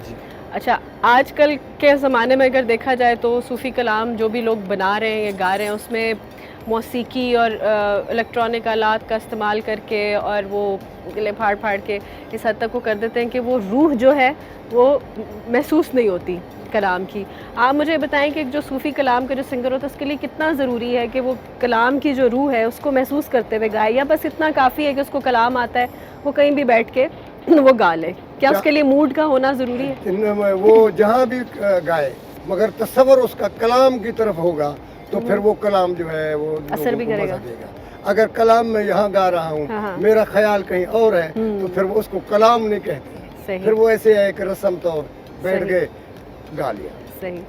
अच्छा, आजकल के ज़माने में अगर देखा जाए तो सूफ़ी कलाम जो भी लोग बना रहे हैं या गा रहे हैं उसमें موسیقی اور الیکٹرانک آلات کا استعمال کر کے اور وہ گلے پھاڑ پھاڑ کے اس حد تک وہ کر دیتے ہیں کہ وہ روح جو ہے وہ محسوس نہیں ہوتی کلام کی. آپ مجھے بتائیں کہ جو صوفی کلام کا جو سنگر ہوتا ہے اس کے لیے کتنا ضروری ہے کہ وہ کلام کی جو روح ہے اس کو محسوس کرتے ہوئے گائے, یا بس اتنا کافی ہے کہ اس کو کلام آتا ہے وہ کہیں بھی بیٹھ کے وہ گا لے؟ کیا اس کے لیے موڈ کا ہونا ضروری ہے؟ وہ جہاں بھی گائے مگر تصور اس کا کلام کی طرف ہوگا تو پھر وہ کلام جو ہے وہ اثر بھی کرے گا. دے گا. اگر کلام میں یہاں گا رہا ہوں میرا خیال کہیں اور ہے تو پھر وہ اس کو کلام نہیں کہتے, پھر وہ ایسے ہے کہ رسم طور بیٹھ گئے گا لیا. صحیح.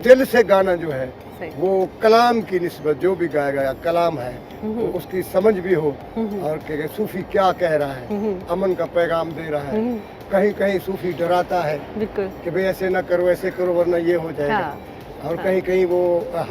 دل سے گانا جو ہے وہ کلام کی نسبت جو بھی گایا گیا کلام ہے تو اس کی سمجھ بھی ہو اور کہ صوفی کیا کہہ رہا ہے, امن کا پیغام دے رہا ہے. کہیں کہیں صوفی ڈراتا ہے کہ بھئی ایسے نہ کرو ایسے کرو ورنہ یہ ہو جائے گا, اور کہیں کہیں وہ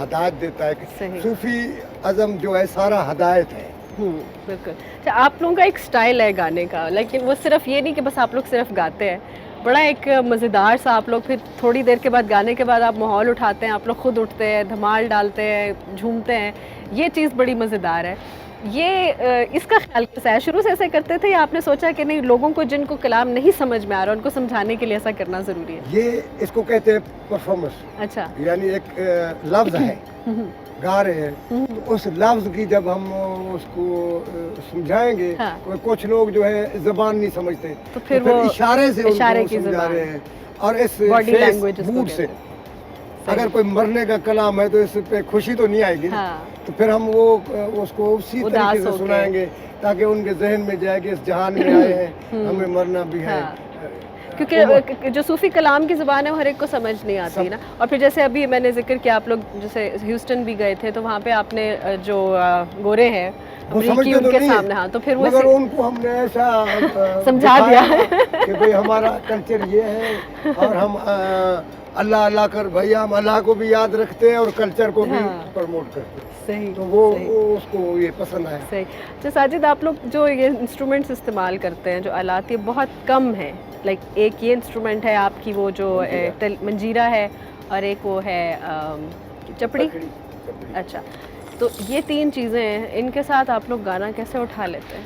ہدایت دیتا ہے کہ صوفی ازم جو ہے سارا ہدایت ہے. بالکل. آپ لوگوں کا ایک سٹائل ہے گانے کا, لیکن وہ صرف یہ نہیں کہ بس آپ لوگ صرف گاتے ہیں, بڑا ایک مزیدار سا آپ لوگ پھر تھوڑی دیر کے بعد گانے کے بعد آپ ماحول اٹھاتے ہیں, آپ لوگ خود اٹھتے ہیں, دھمال ڈالتے ہیں, جھومتے ہیں, یہ چیز بڑی مزیدار ہے. یہ اس کا خیال کیسا ہے؟ شروع سے ایسے کرتے تھے یا آپ نے سوچا کہ نہیں لوگوں کو جن کو کلام نہیں سمجھ میں آ رہا ان کو سمجھانے کے لیے ایسا کرنا ضروری ہے؟ یہ اس کو کہتے ہیں پرفارمنس. اچھا. یعنی ایک لفظ ہے گا رہے ہیں تو اس لفظ کی جب ہم اس کو سمجھائیں گے, کچھ لوگ جو ہے زبان نہیں سمجھتے تو پھر اشارے سے ان کو سمجھا رہے ہیں, اور اس موڈ سے. اگر کوئی مرنے کا کلام ہے تو اس پہ خوشی تو نہیں آئے گی, تو پھر ہم وہ اس کو اسی طریقے سے سنائیں گے تاکہ ان کے ذہن میں جائے کہ اس جہان میں آئے ہیں ہمیں مرنا بھی ہے. کیونکہ جو صوفی کلام کی زبان ہے وہ ہر ایک کو سمجھ نہیں آتی نا. اور پھر جیسے ابھی میں نے ذکر کیا آپ لوگ جیسے ہیوسٹن بھی گئے تھے تو وہاں پہ آپ نے جو گورے ہیں امریکی ان کے سامنے, ہاں تو پھر وہ ان کو ہم نے ایسا سمجھا دیا کہ بھئی ہمارا کلچر یہ ہے اور ہم اللہ اللہ کر بھئی ہم اللہ کو بھی یاد رکھتے ہیں اور کلچر کو بھی پروموٹ کرتے ہیں. صحیح. تو وہ اس کو یہ پسند ہے. صحیح. اچھا ساجد, آپ لوگ جو یہ انسٹرومنٹس استعمال کرتے ہیں جو آلات یہ بہت کم ہیں, لائک ایک یہ انسٹرومنٹ ہے آپ کی وہ جو منجیرا ہے اور ایک وہ ہے چپڑی. اچھا, تو یہ تین چیزیں ہیں, ان کے ساتھ آپ لوگ گانا کیسے اٹھا لیتے ہیں؟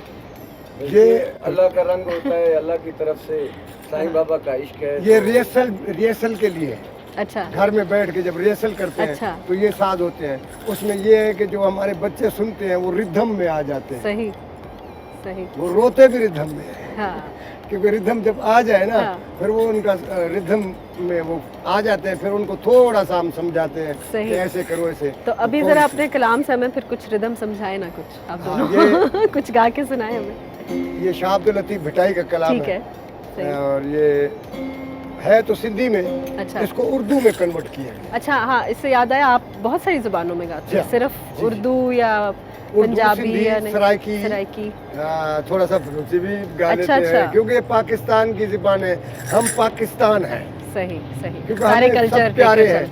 یہ اللہ کا رنگ ہوتا ہے, اللہ کی طرف سے سائیں بابا کا عشق ہے. یہ ریہرسل کے لیے. اچھا. گھر میں بیٹھ کے جب ریہرسل کرتے ہیں تو یہ ساز ہوتے ہیں, اس میں یہ ہے کہ جو ہمارے بچے سنتے ہیں وہ ردھم میں آ جاتے ہیں. صحیح صحیح. وہ روتے بھی ردھم میں ہیں. ہاں. کیونکہ ردھم جب آ جائے نا پھر وہ ان کا ردھم میں وہ آ جاتے ہیں, پھر ان کو تھوڑا سا ہم سمجھاتے ہیں کہ ایسے کرو ایسے. تو ابھی ذرا اپنے کلام سے ہمیں پھر کچھ ردھم سمجھائے نا, کچھ آپ دونوں کچھ گا کے سنائے ہمیں. یہ شاہ عبد اللطیف بھٹائی کا کلام ہے اور یہ ہے تو سندھی میں. اچھا. اس کو اردو میں کنورٹ کیا ہے. اچھا. ہاں, اس سے یاد آیا آپ بہت ساری زبانوں میں گاتے ہیں, صرف اردو یا پنجابی یا سرائکی, تھوڑا سا فروسی بھی گا لیتے ہیں کیونکہ یہ پاکستان کی زبان ہے, ہم پاکستان ہیں. صحیح صحیح. سارے کلچر پیارے ہیں.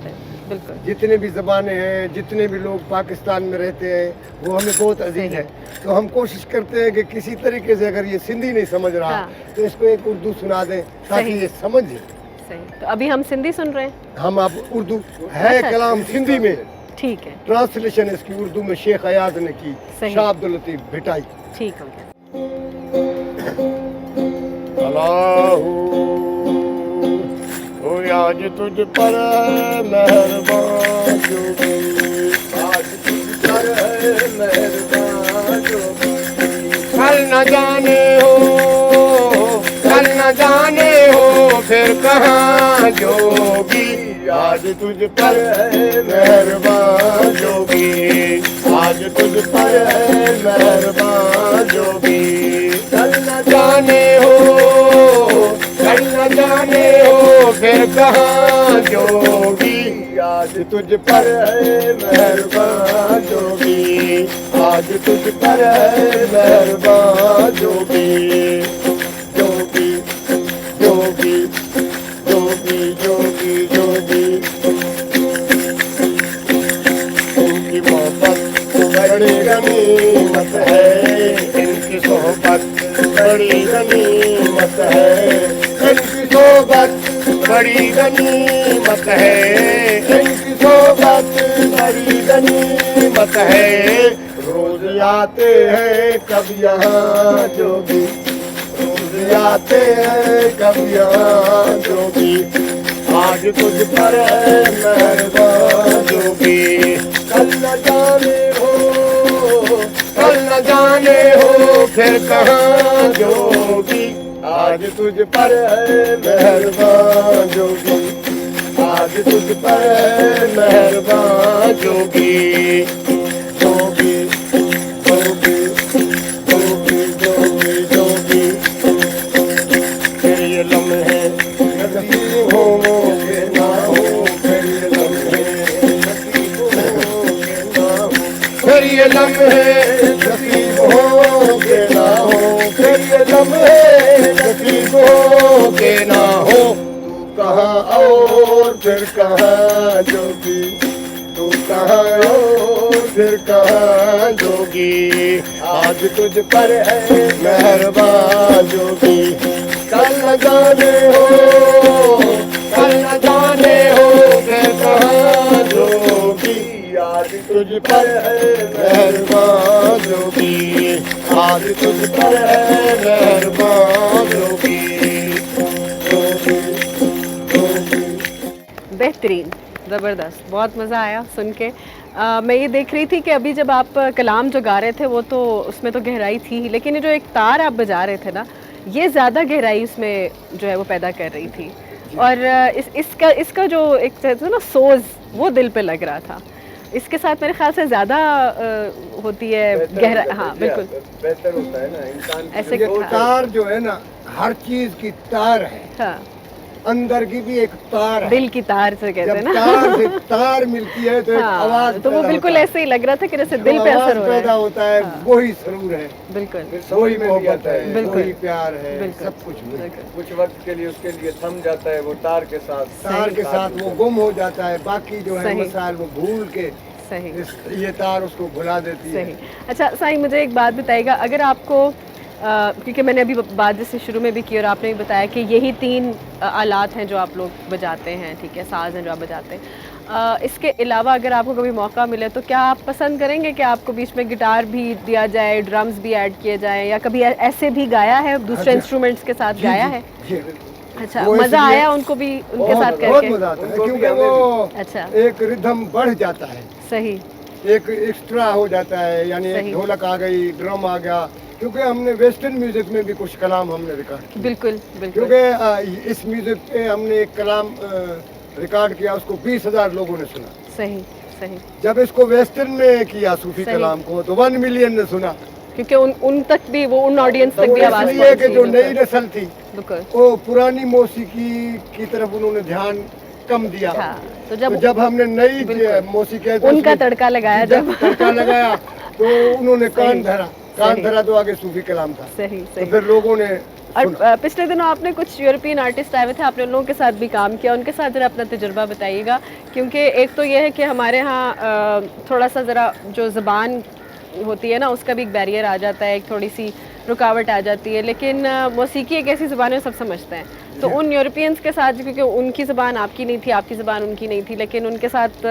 بالکل. جتنے بھی زبانیں ہیں, جتنے بھی لوگ پاکستان میں رہتے ہیں وہ ہمیں بہت عزیز ہیں. تو ہم کوشش کرتے ہیں کہ کسی طریقے سے اگر یہ سندھی نہیں سمجھ رہا تو اس کو ایک اردو سنا دیں تاکہ یہ سمجھے. صحیح. تو ابھی ہم سندھی سن رہے ہیں. ہم اب اردو ہے کلام سندھی میں, ٹھیک ہے, ٹرانسلیشن اس کی اردو میں شیخ ایاز نے کی, شاہ عبد اللطیف بھٹائی. ٹھیک ہو گیا. آج تجھ پر مہربان جو بھی, آج تجھ پر مہربان جو بھی, کل نہ جانے ہو کل نہ جانے ہو پھر کہاں جوگی. آج تجھ پر مہربان جو بھی, آج تجھ پر مہربان جو بھی, کل نہ جانے ہو کل نہ جانے ہو پھر کہاں جوگی. آج تجھ پر مہربان جو بھی, آج تجھ پر مہربان جو بھی, جوگی جوگی جوگی جوگی جوگی. ان کی محبت بڑی غنیمت ہے, ان کی صحبت بڑی غنیمت ہے, ان کی صحبت بڑی غنیمت ہے, ان کی صحبت بڑی غنیمت वक्त है, रोज आते हैं कब यहाँ जोगी, रोज आते हैं कब यहाँ जोगी, आज तुझ पर है मेहरबान जोगी, कल न जाने हो, कल न जाने हो फिर कहाँ जोगी, आज तुझ पर है मेहरबान जोगी, आज तुझ पर है मेहरबान जोगी, जोगी जोगी जोगी जोगी जोगी, फिर ये लम्हे नसीब हो के ना हो, फिर ये लम्हे नसीब हो के ना हो, फिर ये लम्हे नसीब हो के ना हो, फिर ये लम्हे नसीब हो के ना हो, तू कहाँ और फिर कहाँ जोगी, तू कहाँ और फिर कहाँ जोगी, आज तुझ पर है मेहरबान जोगी, कल न जाने हो, कल न जाने हो फिर कहाँ जोगी, आज तुझ पर है मेहरबान जोगी, आज तुझ पर है मेहरबान जोगी, जोगी जोगी। बेहतरीन, ज़बरदस्त, बहुत मज़ा आया सुन के। मैं ये देख रही थी कि अभी जब आप कलाम जो गा रहे थे वो तो उसमें तो गहराई थी ही, लेकिन ये जो एक तार आप बजा रहे थे ना, ये ज़्यादा गहराई उसमें जो है वो पैदा कर रही थी। और इसका जो एक कहते हैं ना सोज, वो दिल पे लग रहा था। इसके साथ मेरे ख्याल से ज़्यादा होती है गहरा, हाँ बिल्कुल बेहतर होता है ना इंसान की ऐसे ये तार जो है ना, हर चीज की तार है, हाँ, अंदर की भी एक तार है, दिल की तार से कहते जब हैं ना। तार से तार मिलती है तो एक हाँ, आवाज तो वो पैदा बिल्कुल होता है। ऐसे ही लग रहा था कि जैसे जो दिल पे आवाज असर हो पैदा रहा है। होता है, हाँ। वही सरूर है, बिल्कुल फिर समझ वही में भी मोहब्बत आता है। है, बिल्कुल। वही प्यार है, बिल्कुल। सब कुछ वही। बिल्कुल। कुछ वक्त के लिए उसके लिए थम जाता है वो तार के साथ, तार के साथ वो गुम हो जाता है, बाकी जो है सही। मसाइल वो भूल के सही ये तार उसको भुला देती है। सही। अच्छा साईं, मुझे एक बात बताइएगा, अगर आपको क्योंकि मैंने अभी बात जैसे शुरू में भी की और आपने भी बताया कि यही 3 आलात हैं जो आप लोग बजाते हैं, ठीक है, साज हैं जो आप बजाते हैं, इसके अलावा अगर आपको कभी मौका मिले तो क्या आप पसंद करेंगे कि आपको बीच में गिटार भी दिया जाए, ड्रम्स भी ऐड किए जाए, या कभी ऐसे भी गाया है, दूसरे इंस्ट्रूमेंट्स के साथ गाया है? जी, अच्छा, वो मज़ा इसलिए- आया उनको भी उनके साथ बहुत करके? मजा आता है, उनको भी क्योंकि हमें वो अच्छा, एक रिदम बढ़ जाता है, सही एक एक्स्ट्रा हो जाता है, यानी सही। एक ढोलक आ गई, ड्रम आ गया, क्योंकि हमने वेस्टर्न म्यूजिक में भी कुछ कलाम हमने रिकॉर्ड किए, बिल्कुल बिल्कुल क्योंकि इस म्यूजिक पे हमने एक कलाम रिकॉर्ड किया, उसको 20,000 लोगों ने सुना। सही सही, जब इसको वेस्टर्न में किया सूफी सही। कलाम को, तो 1 मिलियन ने सुना। क्योंकि उन तक भी वो, उन ऑडियंस तक भी आवाज़ इसलिए कि जो पहुंची, नई नस्ल थी बिल्कुल। वो पुरानी मौसीकी की तरफ उन्होंने ध्यान कम दिया। हाँ, तो तो जब हमने नई बिल्कुल। मौसीकी उनका तड़का लगाया जब तड़का लगाया तो उन्होंने कान धरा, कान सही। धरा तो आगे सूफी कलाम था। सही तो सही। फिर लोगों ने और सुना। पिछले दिनों आपने कुछ यूरोपियन आर्टिस्ट आए हुए थे, आपने उन लोगों के साथ भी काम किया, उनके साथ ज़रा अपना तजुर्बा बताइएगा, क्योंकि एक तो ये है कि हमारे यहाँ थोड़ा सा ज़रा जो ज़बान होती है ना, उसका भी एक बैरियर आ जाता है, एक थोड़ी सी रुकावट आ जाती है, लेकिन मौसीकी एक ऐसी ज़बान है सब समझते हैं। तो उन यूरोपियंस के साथ, क्योंकि उनकी ज़बान आपकी नहीं थी, आपकी ज़बान उनकी नहीं थी, लेकिन उनके साथ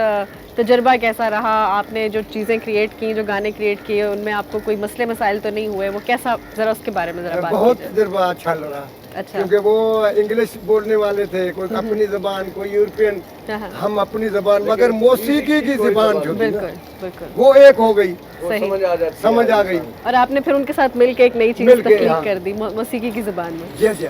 तजर्बा कैसा रहा? आपने जो चीज़ें क्रिएट की, जो गाने क्रिएट किए, उनमें आपको कोई मसले मसाइल तो नहीं हुए? वो कैसा, ज़रा उसके बारे में ज़रा बात बहुत कीजिए। तजुर्बा अच्छा लगा, अच्छा, क्योंकि वो इंग्लिश बोलने वाले थे, कोई अपनी जबान, कोई यूरोपियन, हाँ हाँ, हम अपनी जबान, मगर मौसीकी की जबान जो थी ना, बिल्कुल बिल्कुल वो एक हो गई, वो सही। समझ आ जाती है। समझ आ गई। और आपने फिर उनके साथ मिल के एक नई चीज़ मिल के, तख्लीक हाँ। कर दी मौसीकी की ज़बान में। जी जी,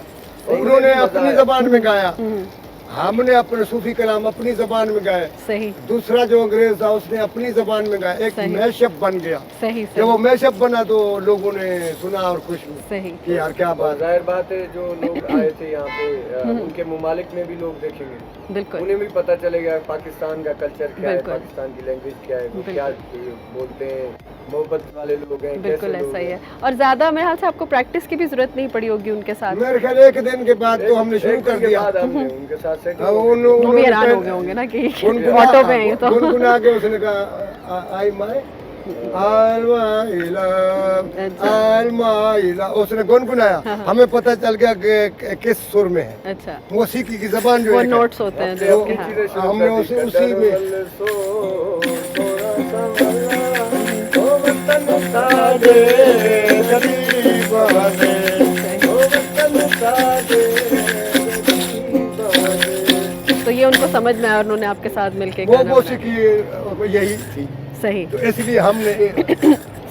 उन्होंने अपनी जबान में गाया, हम्म, हमने अपने सूफी कलाम अपनी जबान में गाए, सही दूसरा जो अंग्रेज था उसने अपनी जबान में गाया, एक सही। मैशअप बन गया। सही जब वो सही मैशअप बना तो लोगों ने सुना और खुश हुए सही, कि यार क्या और बात है। जाहिर बात है जो लोग आए थे यहाँ पे उनके ममालिक में भी लोग देखेंगे, बिल्कुल उन्हें भी पता चलेगा पाकिस्तान का कल्चर क्या है, बिल्कुल। पाकिस्तान की लैंग्वेज क्या है, वो बिल्कुल। क्या बोलते हैं, मोहब्बत वाले लोग हैं, बिल्कुल कैसे लोग ऐसा ही है। हैं। और ज़्यादा मेरे ख्याल से आपको प्रैक्टिस की भी ज़रूरत नहीं पड़ी होगी उनके साथ। मेरे ख्याल एक दिन के बाद तो हमने शुरू एक कर दिन के दिया। बाद हमने उनके साथ setting हाँ, हो गई। वो भी उन्होंने हैरान हो पहले- गए होंगे ना कि गुनगुना- ऑटो पे हैं ये तो। गुनगुना के उसने कहा आई माई अलमाइला, उसने गुनगुनाया, हमें पता चल गया कि किस सुर में है। अच्छा, मौसीकी की जबान जो वो है नोट्स होते हैं अपने जो अपनी हाँ। चीज़ें शुरू हमने कर दी। उसी में कदर वल सो, थोड़ा सा वल्ला, दे गरीब दे ओ वतन का दे गरीब दे। तो ये उनको समझ में आया और उन्होंने आपके साथ मिलके वो गाना बनाया। मौसीकी यही थी, सही तो इसलिए हमने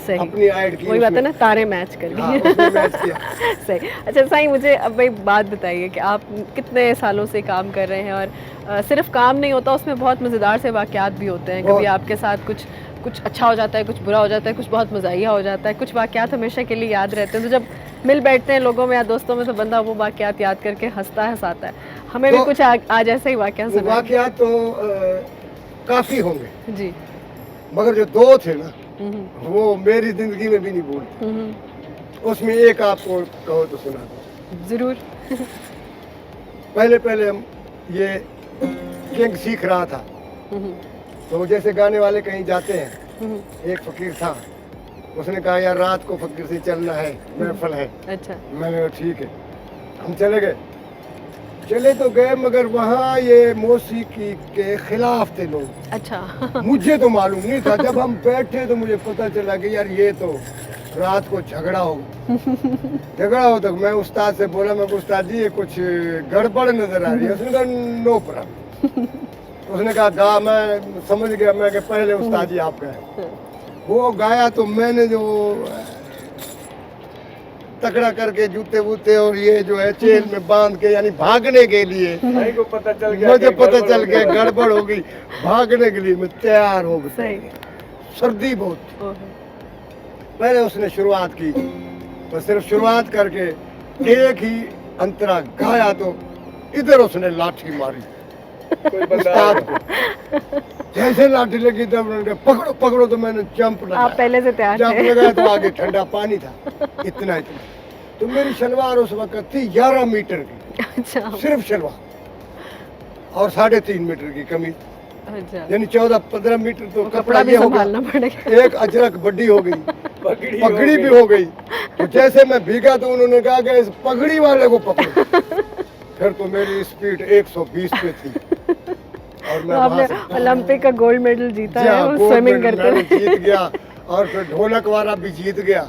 सही, अपनी ऐड की वही बात है उसमें। ना, तारे मैच कर हाँ, लिए। उसमें मैच किया। सही। अच्छा साईं, मुझे अब भाई बात बताइए कि आप कितने सालों से काम कर रहे हैं और सिर्फ काम नहीं होता, उसमें बहुत मज़ेदार से वाक़यात भी होते हैं। कभी बहुत। आपके साथ कुछ अच्छा हो जाता है, कुछ बुरा हो जाता है, कुछ बहुत मज़ाहिया हो जाता है, कुछ वाक़यात हमेशा के लिए याद रहते हैं। तो जब मिल बैठते हैं लोगों में या दोस्तों में तो बंदा वो वाक़यात याद करके हंसता है, हंसाता है। हमें भी तो कुछ आज ऐसा ही वाक़या वो सुनाइए। वाक़यात तो काफ़ी होंगे, जी। मगर जो दो थे ना हम्म, वो मेरी ज़िंदगी में भी नहीं भूलते। उसमें एक आपको कहो तो सुना दो। ज़रूर। पहले पहले हम ये किंग सीख रहा था, हम्म, तो जैसे गाने वाले कहीं जाते हैं, हम्म, एक फ़कीर था, उसने कहा यार रात को फ़कीर से चलना है, महफल है। अच्छा। मैंने कहा ठीक है, हम चले गए। चले तो गए मगर वहाँ ये मौसीकी के खिलाफ थे लोग। अच्छा। मुझे तो मालूम नहीं था, जब हम बैठे तो मुझे पता चला कि यार ये तो रात को झगड़ा होगा। झगड़ा हो तो मैं उस्ताद से बोला, मैं उस्ताद जी ये कुछ गड़बड़ नजर आ रही है। उसने कहा नो प्रॉब्लम। उसने कहा गा, मैं समझ गया। मैं कहा पहले उस्ताद जी आप गए। वो गाया तो मैंने जो तगड़ा करके जूते वूते और ये जो है चेल में बांध के यानी भागने के लिए, भाई को पता चल गया, मुझे कि पता गड़बड़ चल हो गया भागने हो गई। भागने के लिए मैं तैयार हो गया। सही। सर्दी बहुत थी। ओहो, पहले उसने शुरुआत की, तो सिर्फ शुरुआत करके एक ही अंतरा गाया तो इधर उसने लाठी मारी कोई बंदा उस्ताद को। जैसे लाठी लगी तब उन्होंने कहा, पकड़ो पकड़ो, तो मैंने जंप आप लगाया। पहले से तैयार जंप थे। लगाया तो आगे ठंडा पानी था, इतना इतना। तो मेरी शलवार उस वक्त थी 11 मीटर की, अच्छा। सिर्फ शलवार, और 3.5 मीटर की कमीज, अच्छा। यानी 14-15 मीटर। तो वो कपड़ा भी ये हो गया, संभालना पड़ेगा। एक अजरक बड्डी हो गई, पगड़ी पगड़ी भी हो गई। तो जैसे मैं भीगा तो उन्होंने कहा कि इस पगड़ी वाले को पकड़ो। फिर तो मेरी स्पीड 120 पे थी और तो मैं आपने वहाँ से ओलंपिक का गोल्ड मेडल जीता जी है हाँ, वो गोल्ड स्विमिंग मेडल करते मैं हुए। जीत गया। और फिर ढोलक वाला भी जीत गया।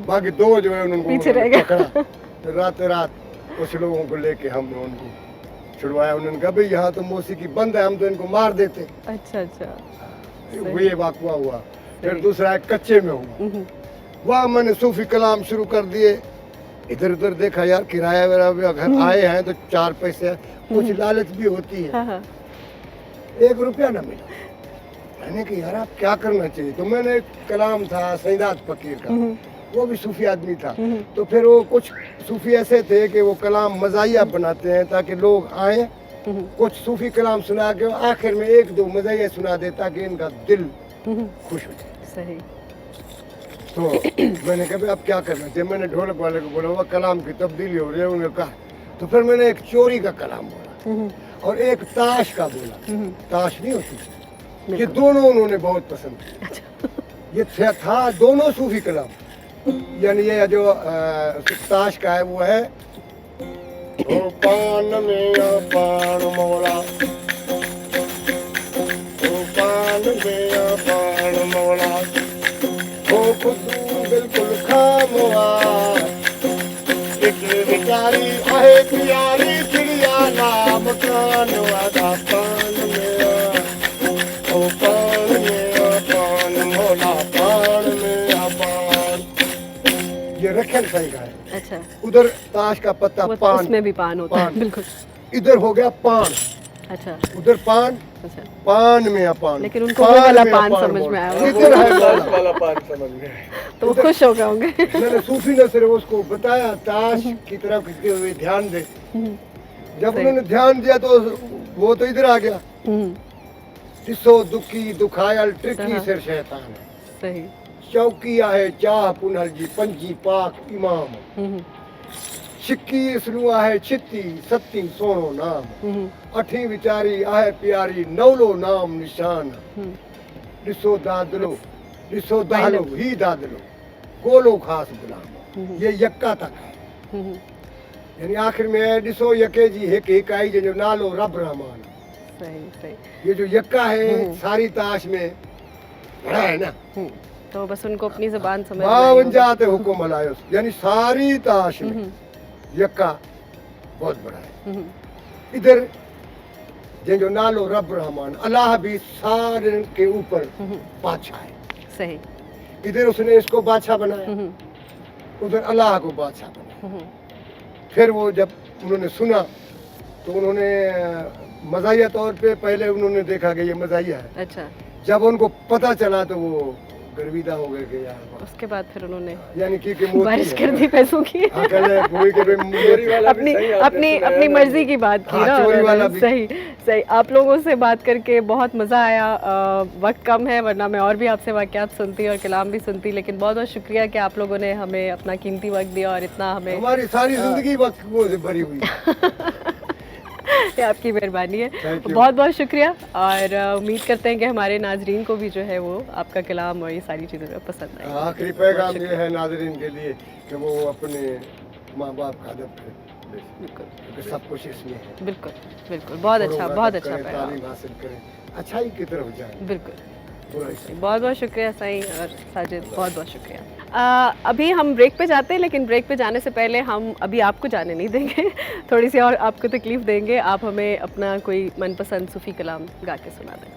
बाकी दो जो है उनको पीछे रह उन्होंने गए। पकड़ा। तो रात रात कुछ लोगों को लेके हमने उनको छुड़वाया। उन्होंने कहा भाई यहाँ तो मौसीकी बंद है, हम तो इनको मार देते। अच्छा अच्छा। ये वाकवा हुआ। फिर दूसरा एक कच्चे में हुआ, वहाँ मैंने सूफी कलाम शुरू कर दिए। इधर उधर देखा यार किराया वगैरह भी अगर आए हैं तो 4 पैसे, कुछ लालच भी होती है। हाँ हाँ। 1 रुपया ना मिला। मैंने कहा यार आप क्या करना चाहिए। तो मैंने एक कलाम था सईदात फकीर का, वो भी सूफी आदमी था। तो फिर वो कुछ सूफी ऐसे थे कि वो कलाम मज़ाहिया बनाते हैं ताकि लोग आए, कुछ सूफी कलाम सुना के आखिर में 1-2 मज़ाहिया सुना दे ताकि इनका दिल खुश हो जाए। सही। तो मैंने कहा भाई अब क्या करना चाहिए। मैंने ढोलक वाले को बोला वो कलाम की तब्दीली हो रही है। उन्होंने कहा, तो फिर मैंने एक चोरी का कलाम बोला और एक ताश का बोला। ताश नहीं होती, ये दोनों उन्होंने बहुत पसंद किया। ये था दोनोदोनों सूफी कलाम। यानी ये जो ताश का है वो है ओ पान में पान मौला, ओ पान में पान मौला, ओ खुदू बिल्कुल खामोश, एक बेचारी आहे प्यारी चिड़िया नाम कान वादा पान में, ओ पान में पान मौला, पान में पान। ये रखन सही का है। अच्छा। उधर ताश का पत्ता वो पान, उसमें भी पान होता है, पान। बिल्कुल। इधर हो गया पान, अच्छा उधर पान, अच्छा। पान में अपान। लेकिन उनको वो वाला पान समझ में आया होगा। इधर है ताश वाला। वाला पान समझ गए। तो वो खुश हो गए होंगे। मैंने सूफी ने सिर्फ उसको बताया ताश की तरफ खींचते हुए ध्यान दे। जब सही। उन्होंने ध्यान दिया तो वो तो इधर आ गया। तिसो दुखी दुखायल ट्रिकी हाँ। सिर शैतान है, सही। चौकी आहे चाह पुनल जी पंजी पाक इमाम, छिक्की इसलू आहे छिती सती सोनो नाम, अठी विचारी आहे प्यारी नवलो नाम निशान, ॾिसो दादलो ॾिसो दादलो ही दादलो गोलो खास गुलाम। ये यक्का तक है, यानी आखिर में ॾिसो यके जी हिक हिकाई जंहिंजो नालो रब रहमान। सही सही। ये जो यक्का है सारी ताश में बड़ा है ना, तो बस उनको अपनी ज़बान समझ में आई 52 होगी। जाते हुकुम हलायो, यानी सारी ताश में यक्का बहुत बड़ा है। इधर जो नालो रब रहमान, अल्लाह भी सारे के ऊपर बादशाह है। सही। इधर उसने इसको बादशाह बनाया, उधर अल्लाह को बादशाह बनाया। फिर वो जब उन्होंने सुना तो उन्होंने मज़ाहिया तौर पे पहले उन्होंने देखा कि ये मज़ाहिया है। अच्छा, जब उनको पता चला तो वो गर्विदा हो गए कि यार, उसके बाद फिर उन्होंने यानी कि मोती बारिश है। कर दी पैसों की। हाँ, कहले कोई के भी अपनी अपनी अपनी मर्जी की बात की हाँ, ना चोरी उन्होंने। वाला भी। सही सही। आप लोगों से बात करके बहुत मज़ा आया। वक्त कम है, वरना मैं और भी आपसे वाक़यात सुनती और कलाम भी सुनती, लेकिन बहुत बहुत शुक्रिया कि आप लोगों ने हमें अपना कीमती वक्त दिया और इतना हमें हमारी सारी जिंदगी वक्त से भरी हुई है। ये आपकी मेहरबानी है। Thank you. बहुत बहुत शुक्रिया, और उम्मीद करते हैं कि हमारे नाजरीन को भी जो है वो आपका कलाम और ये सारी चीज़ें पसंद आएंगी। आखिरी पैगाम ये है नाज़रीन के लिए कि वो अपने माँ बाप का अदब करें, बिल्कुल क्योंकि सब कुछ इसमें है। बिल्कुल बिल्कुल, बहुत अच्छा, बहुत अच्छा करें, पैगाम। तालीम हासिल करें, अच्छाई की तरफ जाएं, बिल्कुल, बुराई से। बहुत बहुत शुक्रिया साईं और साजिद, बहुत बहुत शुक्रिया। अभी हम ब्रेक पे जाते हैं, लेकिन ब्रेक पे जाने से पहले हम अभी आपको जाने नहीं देंगे। थोड़ी सी और आपको तकलीफ़ देंगे। आप हमें अपना कोई मनपसंद सूफ़ी कलाम गा के सुना दें।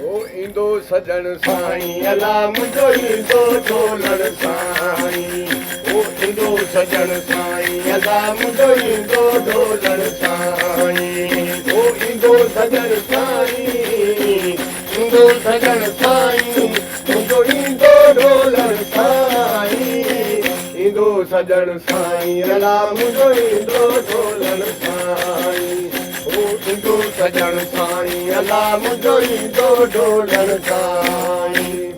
ओ इंदो सजन साईं अला मुंहिंजो इंदो ढोलण साईं, ओ इंदो सजन साईं अला मुंहिंजो इंदो ढोलण साईं, ओ इंदो सजन साईं, इंदो सजन साईं मुंहिंजो इंदो ढोलण साईं, इंदो सजन साईं अला मुंहिंजो इंदो ढोलण साईं, ओ इंदो सजन साईं अला मुंहिंजो इंदो ढोलण साईं।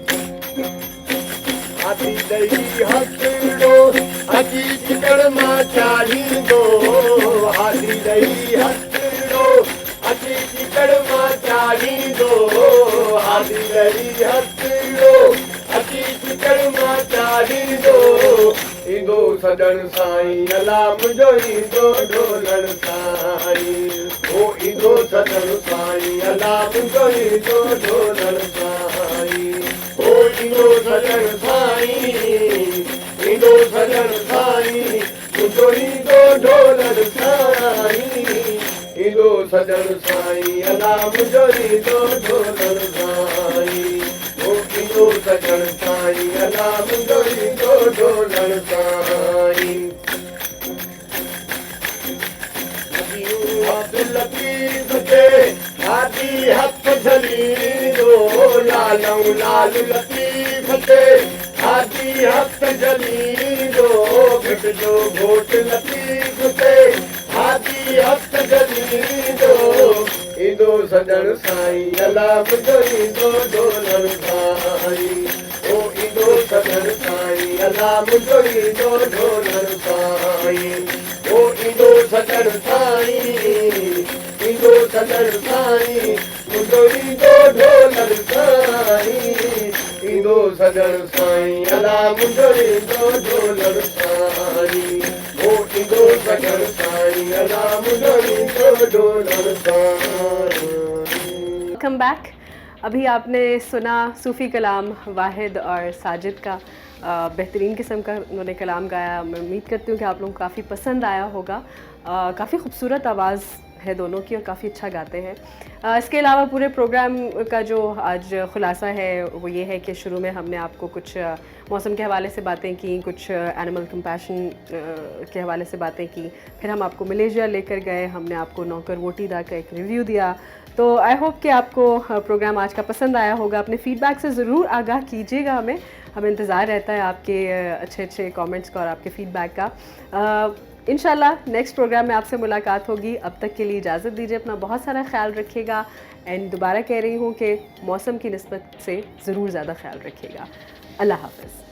हाथी ॾेई हथड़ो अची चिकड़ मां चालींदो, हाथी ॾेई हथड़ो अची चिकड़ मां चालींदो, हाथी ॾेई हथड़ो अची चिकड़ मां चालींदो, इंदो सजन साईं अला मुंहिंजो इंदो ढोलण साईं, ओ इंदो सजन साईं अला मुंहिंजो इंदो ढोलण साईं, ओ इंदो सजन साईं, इंदो सजन साईं मुंहिंजो इंदो ढोलण साईं, इंदो सजन साईं अला मुंहिंजो इंदो ढोलण साईं, ओ इंदो सजन साईं अला मुंहिंजो इंदो ढोलण साईं। अब्दुल लतीफ़ खे हाथी हथ झलींदो, लालऊं लाल लतीफ़ खे हाथी हथ झलींदो, घिट जो घोट लतीफ़ खे हाथी हथ झलींदो, इंदो सजन साईं अला मुंहिंजो इंदो ढोलण साईं, ओ इंदो सजन साईं अला मुंहिंजो इंदो ढोलण साईं, ओ इंदो सजन साईं, इंदो सजन साईं मुंहिंजो इंदो ढोलण साईं, इंदो सजन साईं अला मुंहिंजो इंदो ढोलण साईं, ओ इंदो सजन साईं अला मुंहिंजो इंदो ढोलण साईं। Welcome back. अभी आपने सुना सूफ़ी कलाम वाहिद और साजिद का। बेहतरीन किस्म का उन्होंने कलाम गाया। मैं उम्मीद करती हूँ कि आप लोगों को काफ़ी पसंद आया होगा। काफ़ी खूबसूरत आवाज़ है दोनों की और काफ़ी अच्छा गाते हैं। इसके अलावा पूरे प्रोग्राम का जो आज ख़ुलासा है वो ये है कि शुरू में हमने आपको कुछ मौसम के हवाले से बातें की, कुछ एनिमल कंपैशन के हवाले से बातें की, फिर हम आपको मलेशिया लेकर गए, हमने आपको नौकर वोटी दा का एक रिव्यू दिया। तो आई होप कि आपको प्रोग्राम आज का पसंद आया होगा। अपने फ़ीडबैक से ज़रूर आगाह कीजिएगा हमें इंतज़ार रहता है आपके अच्छे अच्छे कमेंट्स का और आपके फ़ीडबैक का। इंशाल्लाह नेक्स्ट प्रोग्राम में आपसे मुलाकात होगी। अब तक के लिए इजाज़त दीजिए, अपना बहुत सारा ख्याल रखिएगा। एंड दोबारा कह रही हूँ कि मौसम की निस्बत से ज़रूर ज़्यादा ख्याल रखिएगा। अल्लाह हाफ़िज़।